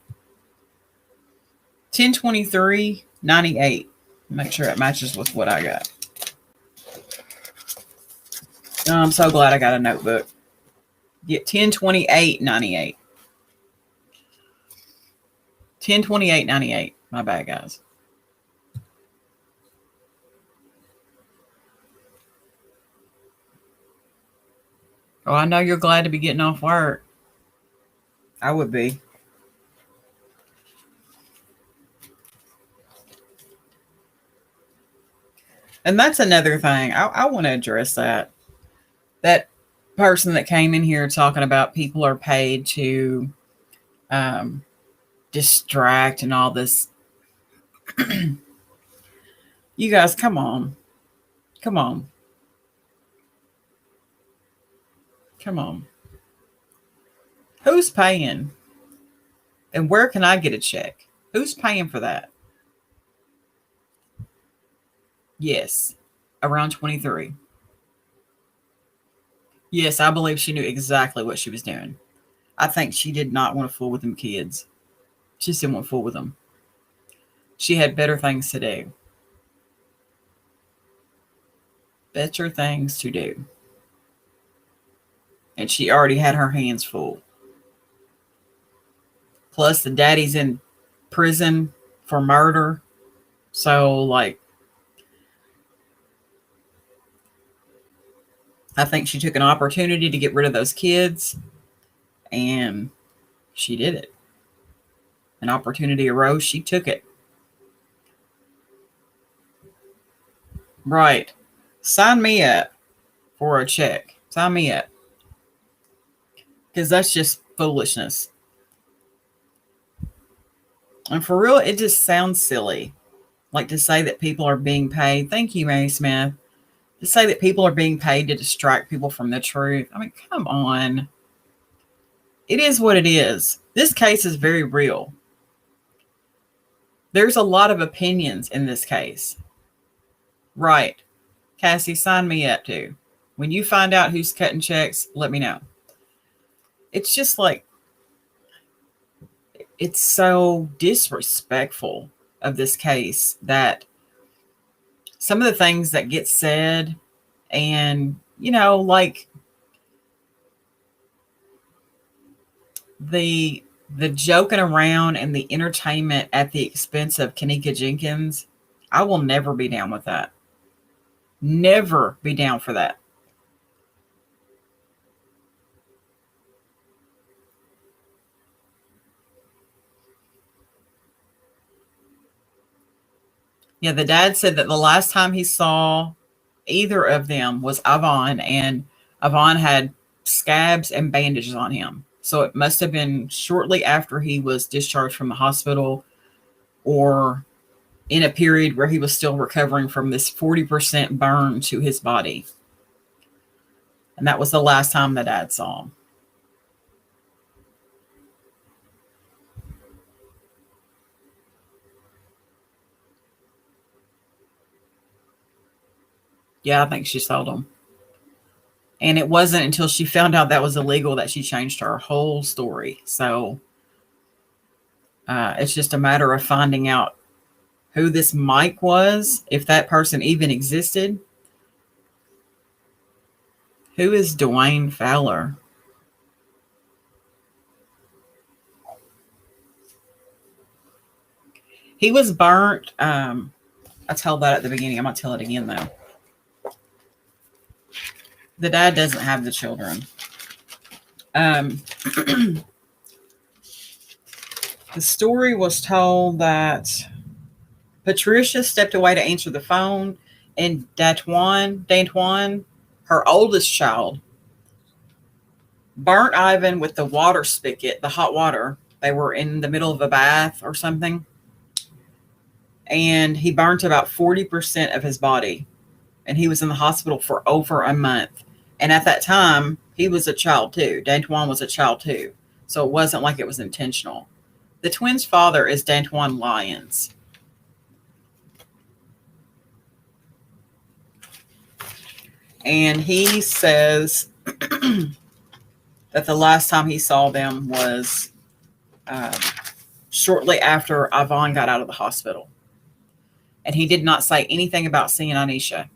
10/23/98. Make sure it matches with what I got. I'm so glad I got a notebook. Get 10/28/98. 10/28/98. My bad, guys. Oh, I know you're glad to be getting off work. I would be. And that's another thing. I want to address that. That person that came in here talking about people are paid to distract and all this. You guys, come on. Come on. Come on. Who's paying? And where can I get a check? Who's paying for that? Yes, around 23. Yes, I believe she knew exactly what she was doing. I think she did not want to fool with them kids. She just didn't want to fool with them. She had better things to do. Better things to do. And she already had her hands full. Plus, the daddy's in prison for murder. So, like, I think she took an opportunity to get rid of those kids. And she did it. An opportunity arose. She took it. Right. Sign me up for a check. Sign me up. Because that's just foolishness. And for real, it just sounds silly. Like to say that people are being paid. Thank you, Mary Smith. To say that people are being paid to distract people from the truth. I mean, come on. It is what it is. This case is very real. There's a lot of opinions in this case. Right. Cassie, sign me up too. When you find out who's cutting checks, let me know. It's just like, it's so disrespectful of this case that some of the things that get said and, you know, like the joking around and the entertainment at the expense of Kenneka Jenkins, I will never be down with that. Never be down for that. Yeah, the dad said that the last time he saw either of them was Ivon, and Ivon had scabs and bandages on him. So it must have been shortly after he was discharged from the hospital or in a period where he was still recovering from this 40% burn to his body. And that was the last time the dad saw him. Yeah, I think she sold him. And it wasn't until she found out that was illegal that she changed her whole story. So it's just a matter of finding out who this Mike was, if that person even existed. Who is Dwayne Fowler? He was burnt. I told that at the beginning. I'm going to tell it again, though. The dad doesn't have the children. The story was told that Patricia stepped away to answer the phone, and Dantwan, her oldest child, burnt Ivon with the water spigot, the hot water. They were in the middle of a bath or something. And he burnt about 40% of his body. and he was in the hospital for over a month. And at that time, he was a child too. Dantwan was a child too. So it wasn't like it was intentional. The twins' father is Dantwan Lyons. And he says that the last time he saw them was shortly after Ivon got out of the hospital. And he did not say anything about seeing Anisha.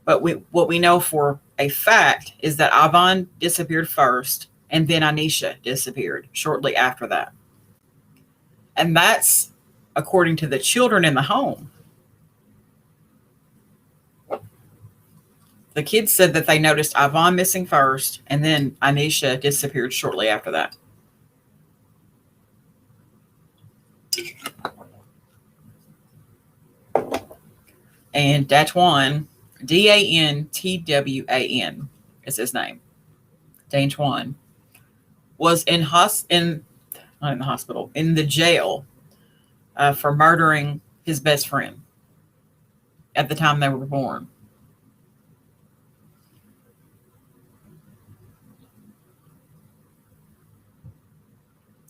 But what we know for a fact is that Ivon disappeared first, and then Anisha disappeared shortly after that. And that's according to the children in the home. The kids said that they noticed Ivon missing first, and then Anisha disappeared shortly after that. And Dantwan, Dantwan is his name. Dantwan was in the jail for murdering his best friend at the time they were born.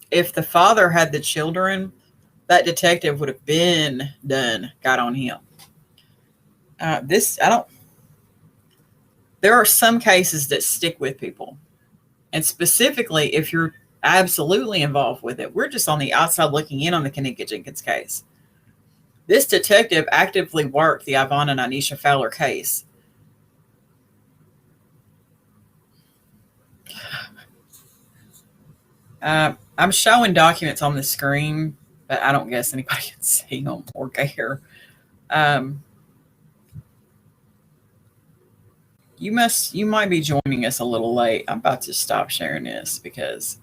If the father had the children, that detective would have been done, got on him. There are some cases that stick with people. And specifically, if you're absolutely involved with it, we're just on the outside looking in on the Kenneka Jenkins case. This detective actively worked the Ivon and Inisha Fowler case. I'm showing documents on the screen, but I don't guess anybody can see them or care. You might be joining us a little late. I'm about to stop sharing this because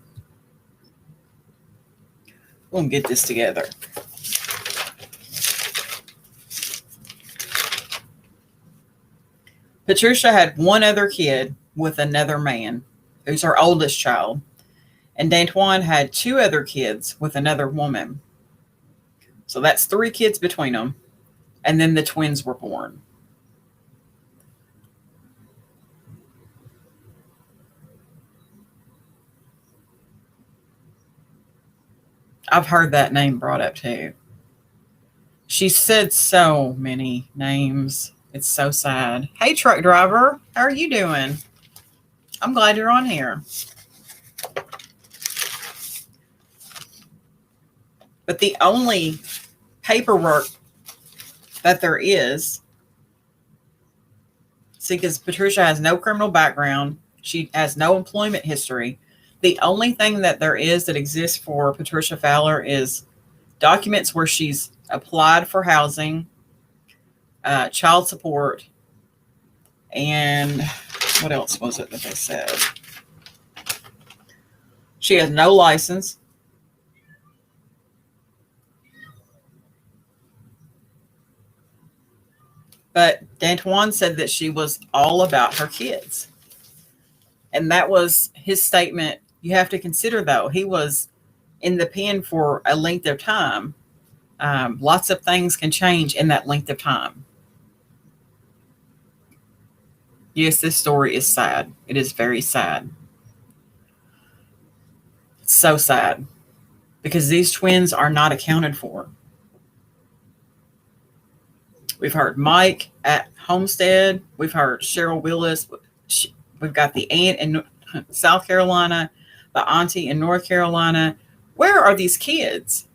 we'll get this together. Patricia had one other kid with another man, who's her oldest child. And Dantwan had two other kids with another woman. So that's 3 kids between them. And then the twins were born. I've heard that name brought up too. She said so many names. It's so sad. Hey, truck driver. How are you doing? I'm glad you're on here. But the only paperwork that there is, see, because Patricia has no criminal background, she has no employment history. The only thing that there is that exists for Patricia Fowler is documents where she's applied for housing, child support, and what else was it that they said? She has no license. But Dantwan said that she was all about her kids. And that was his statement. You have to consider, though, he was in the pen for a length of time. Lots of things can change in that length of time. Yes, this story is sad. It is very sad. It's so sad because these twins are not accounted for. We've heard Mike at Homestead. We've heard Cheryl Willis. We've got the aunt in South Carolina, the auntie in North Carolina. Where are these kids?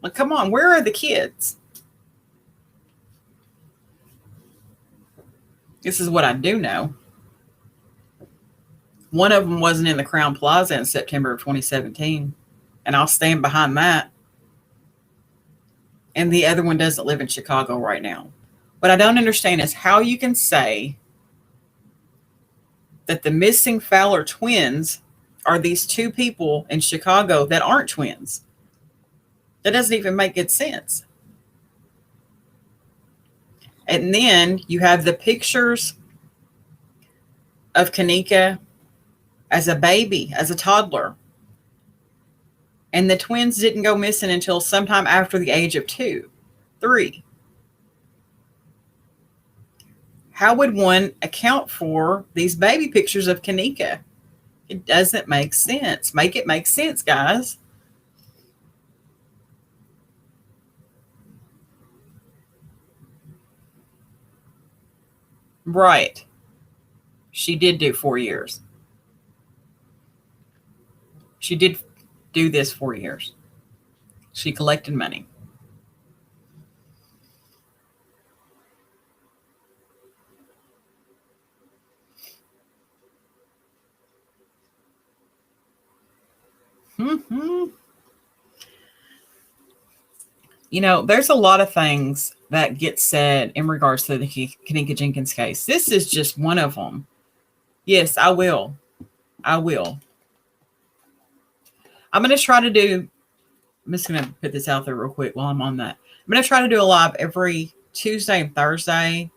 Like, come on, where are the kids? This is what I do know. One of them wasn't in the Crown Plaza in September of 2017, and I'll stand behind that. And the other one doesn't live in Chicago right now. What I don't understand is how you can say that the missing Fowler twins are these 2 people in Chicago that aren't twins. That doesn't even make good sense. And then you have the pictures of Kenneka as a baby, as a toddler. And the twins didn't go missing until sometime after the age of 2, 3. How would one account for these baby pictures of Kenneka? It doesn't make sense. Make it make sense, guys. Right. She did do 4 years. She did do this 4 years. She collected money. Mm-hmm. You know, there's a lot of things that get said in regards to the Kenneka Jenkins case. This is just one of them. Yes, I will. I will. I'm going to try to do, I'm just going to put this out there real quick while I'm on that. I'm going to try to do a live every Tuesday and Thursday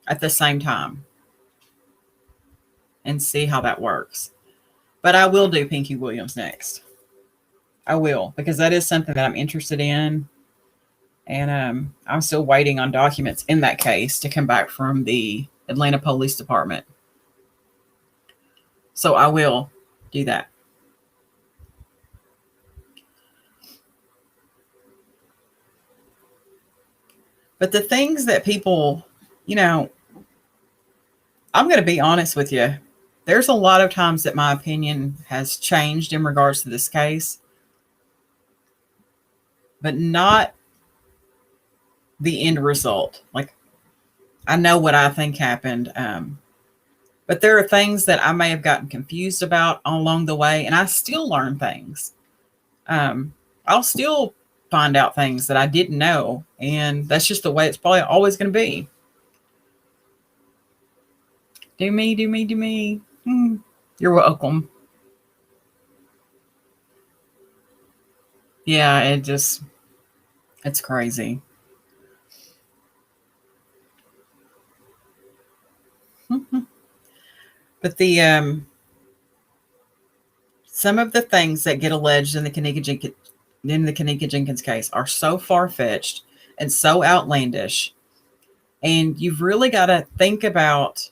at the same time and see how that works. But I will do Pinky Williams next. I will, because that is something that I'm interested in. And I'm still waiting on documents in that case to come back from the Atlanta Police Department. So I will do that. But the things that people, you know, I'm going to be honest with you. There's a lot of times that my opinion has changed in regards to this case, but not the end result. Like, I know what I think happened. But there are things that I may have gotten confused about along the way, and I still learn things. I'll still find out things that I didn't know, and that's just the way it's probably always going to be. Do me, do me, do me. You're welcome. Yeah, it's crazy. But some of the things that get alleged in the Kenneka Jenkins case are so far-fetched and so outlandish. And you've really got to think about,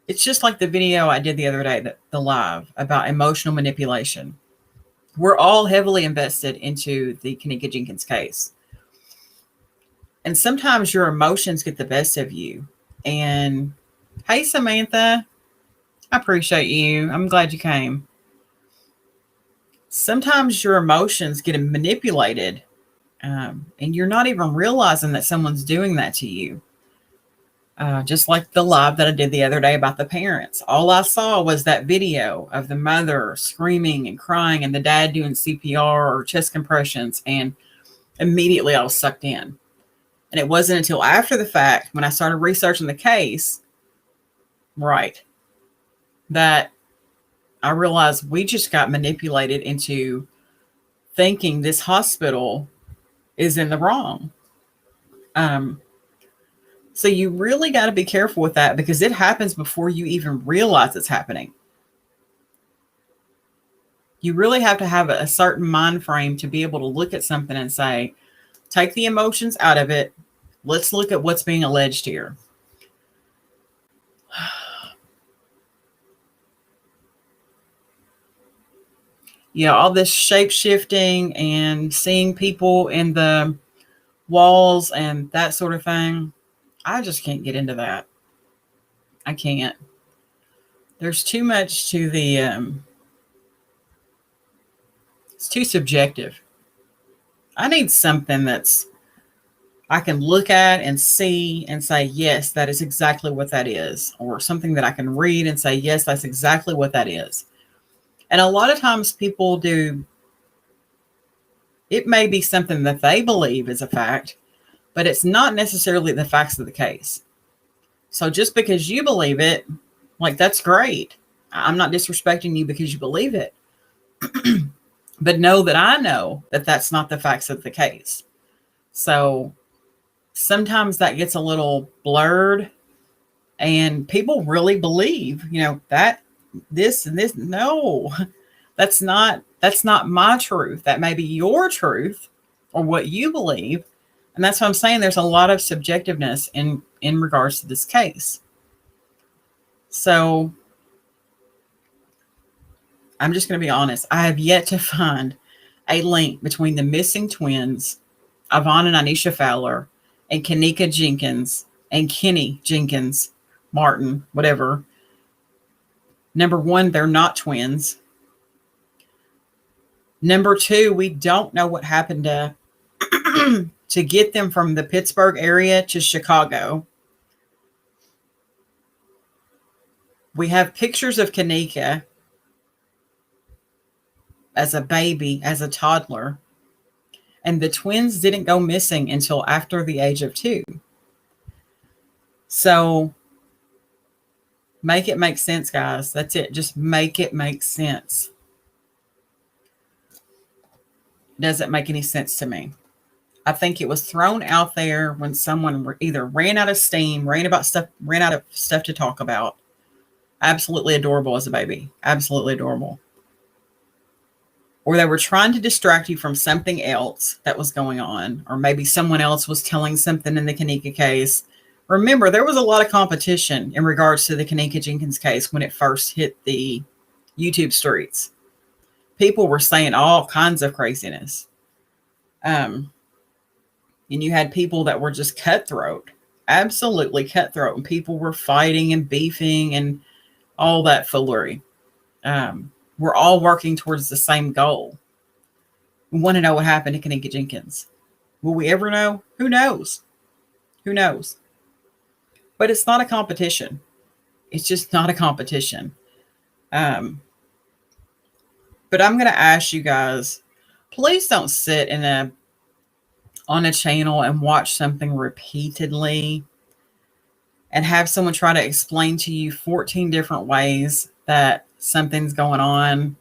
it's just like the video I did the other day, the live about emotional manipulation. We're all heavily invested into the Kenneka Jenkins case. And sometimes your emotions get the best of you. And hey, Samantha, I appreciate you. I'm glad you came. Sometimes your emotions get manipulated, and you're not even realizing that someone's doing that to you. Just like the live that I did the other day about the parents. All I saw was that video of the mother screaming and crying and the dad doing CPR or chest compressions, and immediately I was sucked in. And it wasn't until after the fact, when I started researching the case, right, that I realized we just got manipulated into thinking this hospital is in the wrong. So you really got to be careful with that, because it happens before you even realize it's happening. You really have to have a certain mind frame to be able to look at something and say, take the emotions out of it. Let's look at what's being alleged here. Yeah, all this shape shifting and seeing people in the walls and that sort of thing. I just can't get into that. I can't. There's too much to the, it's too subjective. I need something that's, I can look at and see and say, yes, that is exactly what that is. Or something that I can read and say, yes, that's exactly what that is. And a lot of times people do, it may be something that they believe is a fact, but it's not necessarily the facts of the case. So just because you believe it, like, that's great. I'm not disrespecting you because you believe it. But know that I know that that's not the facts of the case. So sometimes that gets a little blurred, and people really believe, you know, that this and this. No, that's not my truth. That may be your truth or what you believe, And that's what I'm saying. There's a lot of subjectiveness in regards to this case. So I'm just going to be honest. I have yet to find a link between the missing twins, Ivon and Inisha Fowler, and Kenneka Jenkins and Kenny Jenkins, Martin, whatever. Number one, they're not twins. Number two, we don't know what happened to get them from the Pittsburgh area to Chicago. We have pictures of Kenneka as a baby, as a toddler, and the twins didn't go missing until after the age of 2. So make it make sense, guys. That's it. Just make it make sense. Doesn't make any sense to me. I think it was thrown out there when someone either ran out of steam, ran out of stuff to talk about. Absolutely adorable as a baby. Absolutely adorable. Or they were trying to distract you from something else that was going on. Or maybe someone else was telling something in the Kenneka case. Remember, there was a lot of competition in regards to the Kenneka Jenkins case when it first hit the YouTube streets. People were saying all kinds of craziness. And you had people that were just cutthroat. Absolutely cutthroat. And people were fighting and beefing and all that foolery. We're all working towards the same goal. We want to know what happened to Kenneka Jenkins. Will we ever know? Who knows? Who knows? But it's not a competition. It's just not a competition. But I'm going to ask you guys, please don't sit on a channel and watch something repeatedly and have someone try to explain to you 14 different ways that something's going on.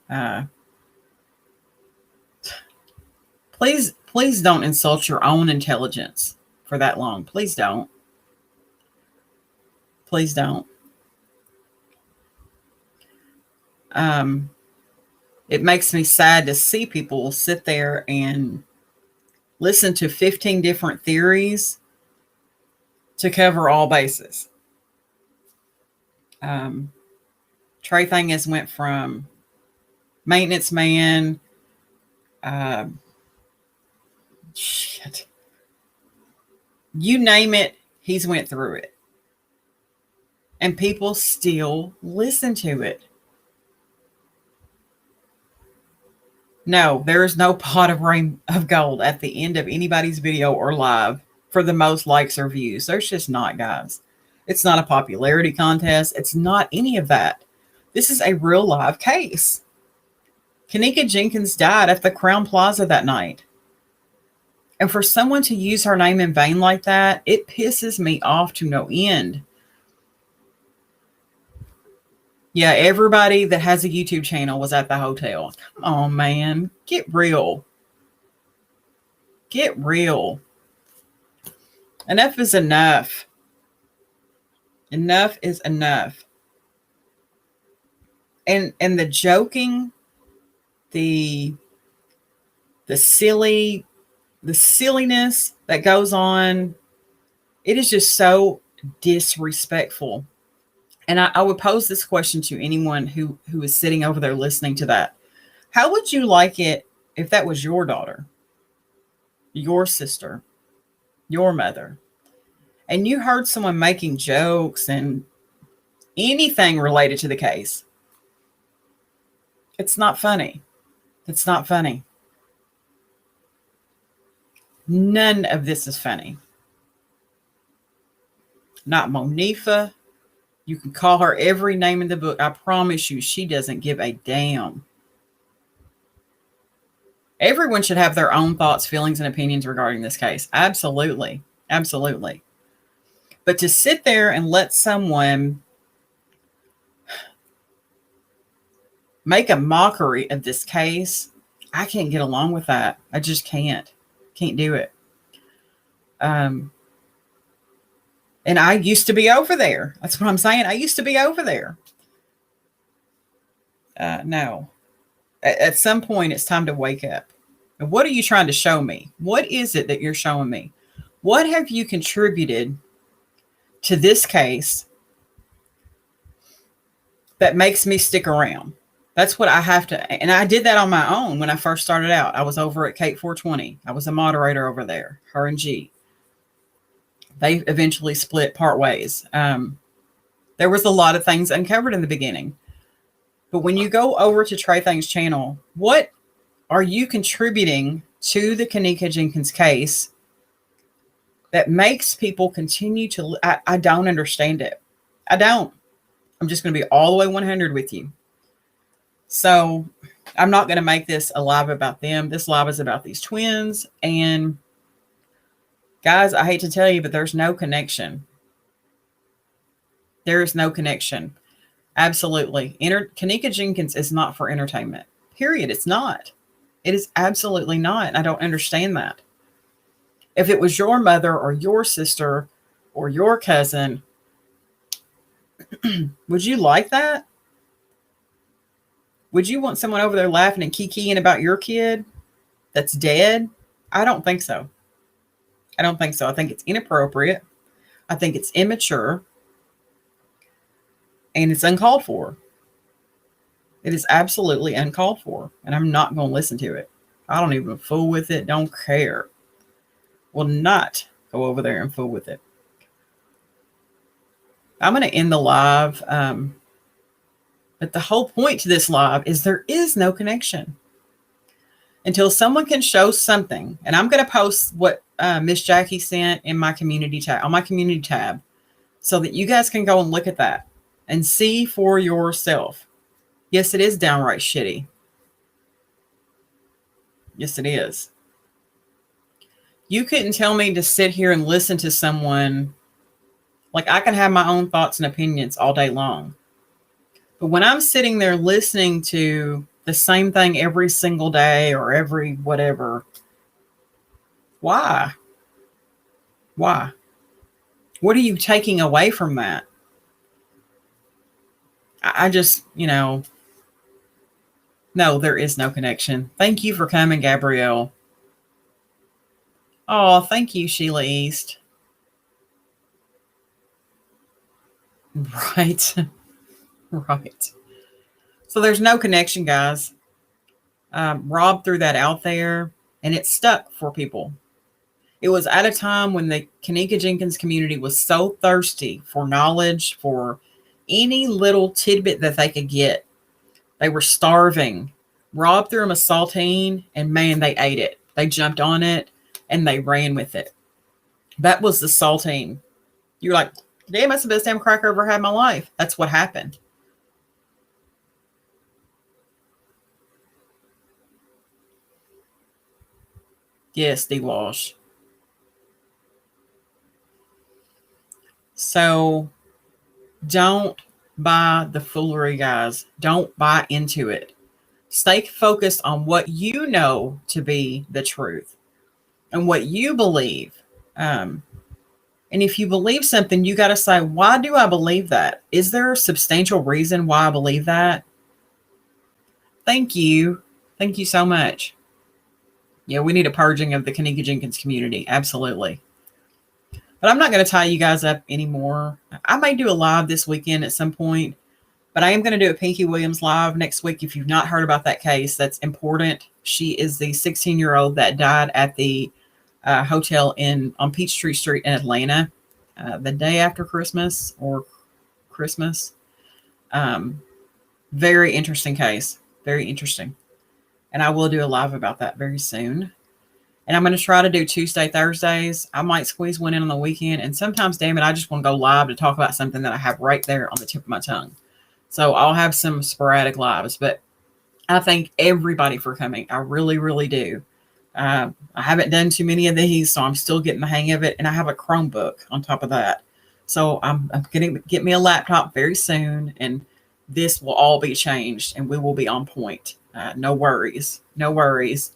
Please don't insult your own intelligence for that long. Please don't. Please don't. It makes me sad to see people sit there and listen to 15 different theories to cover all bases. Trey Thing has went from maintenance man, you name it, he's went through it. And people still listen to it. No, there is no pot of gold at the end of anybody's video or live for the most likes or views. There's just not, guys. It's not a popularity contest. It's not any of that. This is a real live case. Kenneka Jenkins died at the Crown Plaza that night. And for someone to use her name in vain like that, it pisses me off to no end. Yeah, everybody that has a YouTube channel was at the hotel. Come on, man. Get real. Get real. Enough is enough. Enough is enough. And the joking, the silliness that goes on, it is just so disrespectful. And I would pose this question to anyone who is sitting over there listening to that. How would you like it if that was your daughter, your sister, your mother, and you heard someone making jokes and anything related to the case? It's not funny. It's not funny. None of this is funny. Not Monifa. You can call her every name in the book. I promise you, she doesn't give a damn. Everyone should have their own thoughts, feelings, and opinions regarding this case. Absolutely. Absolutely. But to sit there and let someone make a mockery of this case, I can't get along with that. I just can't. Can't do it. And I used to be over there. That's what I'm saying. I used to be over there. No. At some point, it's time to wake up. And what are you trying to show me? What is it that you're showing me? What have you contributed to this case that makes me stick around? That's what I have to. And I did that on my own when I first started out. I was over at Kate 420. I was a moderator over there, her and G. They eventually split part ways. There was a lot of things uncovered in the beginning. But when you go over to Trey Things channel, what are you contributing to the Kenneka Jenkins case that makes people continue to... I don't understand it. I don't. I'm just going to be all the way 100 with you. So I'm not going to make this a live about them. This live is about these twins. And guys, I hate to tell you, but there's no connection. There is no connection. Absolutely. Kenneka Jenkins is not for entertainment. Period. It's not. It is absolutely not. I don't understand that. If it was your mother or your sister or your cousin, would you like that? Would you want someone over there laughing and kikiing about your kid that's dead? I don't think so. I don't think so. I think it's inappropriate. I think it's immature. And it's uncalled for. It is absolutely uncalled for. And I'm not going to listen to it. I don't even fool with it. Don't care. Will not go over there and fool with it. I'm going to end the live. But the whole point to this live is there is no connection. Until someone can show something. And I'm going to post what Miss Jackie sent in my community tab, on my community tab, so that you guys can go and look at that and see for yourself. Yes, it is downright shitty. Yes, it is. You couldn't tell me to sit here and listen to someone. Like, I can have my own thoughts and opinions all day long. But when I'm sitting there listening to the same thing every single day or every whatever, why? Why? What are you taking away from that? I just, no, there is no connection. Thank you for coming, Gabrielle. Oh, thank you, Sheila East. Right. Right. So there's no connection, guys. Rob threw that out there, and it stuck for people. It was at a time when the Kenneka Jenkins community was so thirsty for knowledge, for any little tidbit that they could get. They were starving. Rob threw them a saltine, and man, they ate it. They jumped on it, and they ran with it. That was the saltine. You're like, damn, that's the best damn cracker I ever had in my life. That's what happened. Yes, D. Walsh. So don't buy the foolery, guys. Don't buy into it. Stay focused on what you know to be the truth and what you believe. And if you believe something, you got to say, why do I believe that? Is there a substantial reason why I believe that? Thank you. Thank you so much. Yeah, we need a purging of the Kenneka Jenkins community. Absolutely. But I'm not going to tie you guys up anymore. I may do a live this weekend at some point, but I am going to do a Pinky Williams live next week. If you've not heard about that case, that's important. She is the 16-year-old that died at the hotel on Peachtree Street in Atlanta the day after Christmas or Christmas. Very interesting case. Very interesting. And I will do a live about that very soon. And I'm going to try to do Tuesday, Thursdays. I might squeeze one in on the weekend. And sometimes, damn it, I just want to go live to talk about something that I have right there on the tip of my tongue. So I'll have some sporadic lives. But I thank everybody for coming. I really, really do. I haven't done too many of these, so I'm still getting the hang of it. And I have a Chromebook on top of that. So I'm going to get me a laptop very soon. And this will all be changed. And we will be on point. No worries. No worries.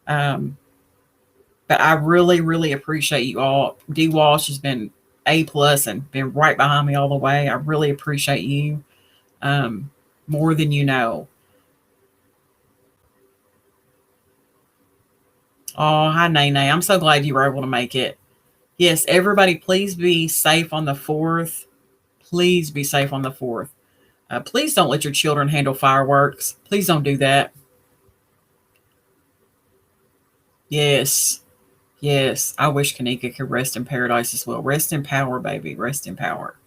But I really, really appreciate you all. D. Walsh has been A+ and been right behind me all the way. I really appreciate you more than you know. Oh, hi, Nene. I'm so glad you were able to make it. Yes, everybody, please be safe on the 4th. Please be safe on the 4th. Please don't let your children handle fireworks. Please don't do that. Yes. Yes. I wish Kenneka could rest in paradise as well. Rest in power, baby. Rest in power.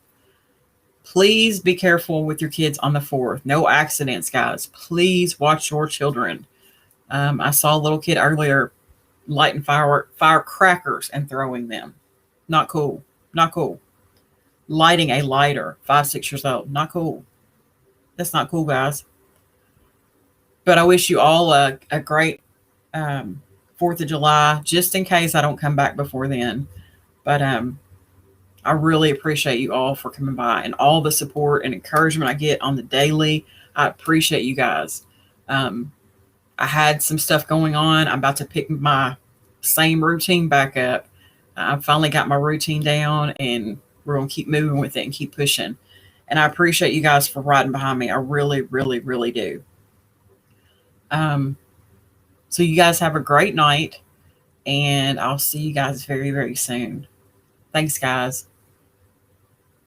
Please be careful with your kids on the 4th. No accidents, guys. Please watch your children. I saw a little kid earlier lighting firecrackers and throwing them. Not cool. Not cool. Lighting a lighter, 5, 6 years old. Not cool. That's not cool, guys. But I wish you all a great 4th of July, just in case I don't come back before then. But I really appreciate you all for coming by and all the support and encouragement I get on the daily. I appreciate you guys. I had some stuff going on. I'm about to pick my same routine back up. I finally got my routine down, and we're going to keep moving with it and keep pushing. And I appreciate you guys for riding behind me. I really, really, really do. So you guys have a great night, and I'll see you guys very, very soon. Thanks, guys.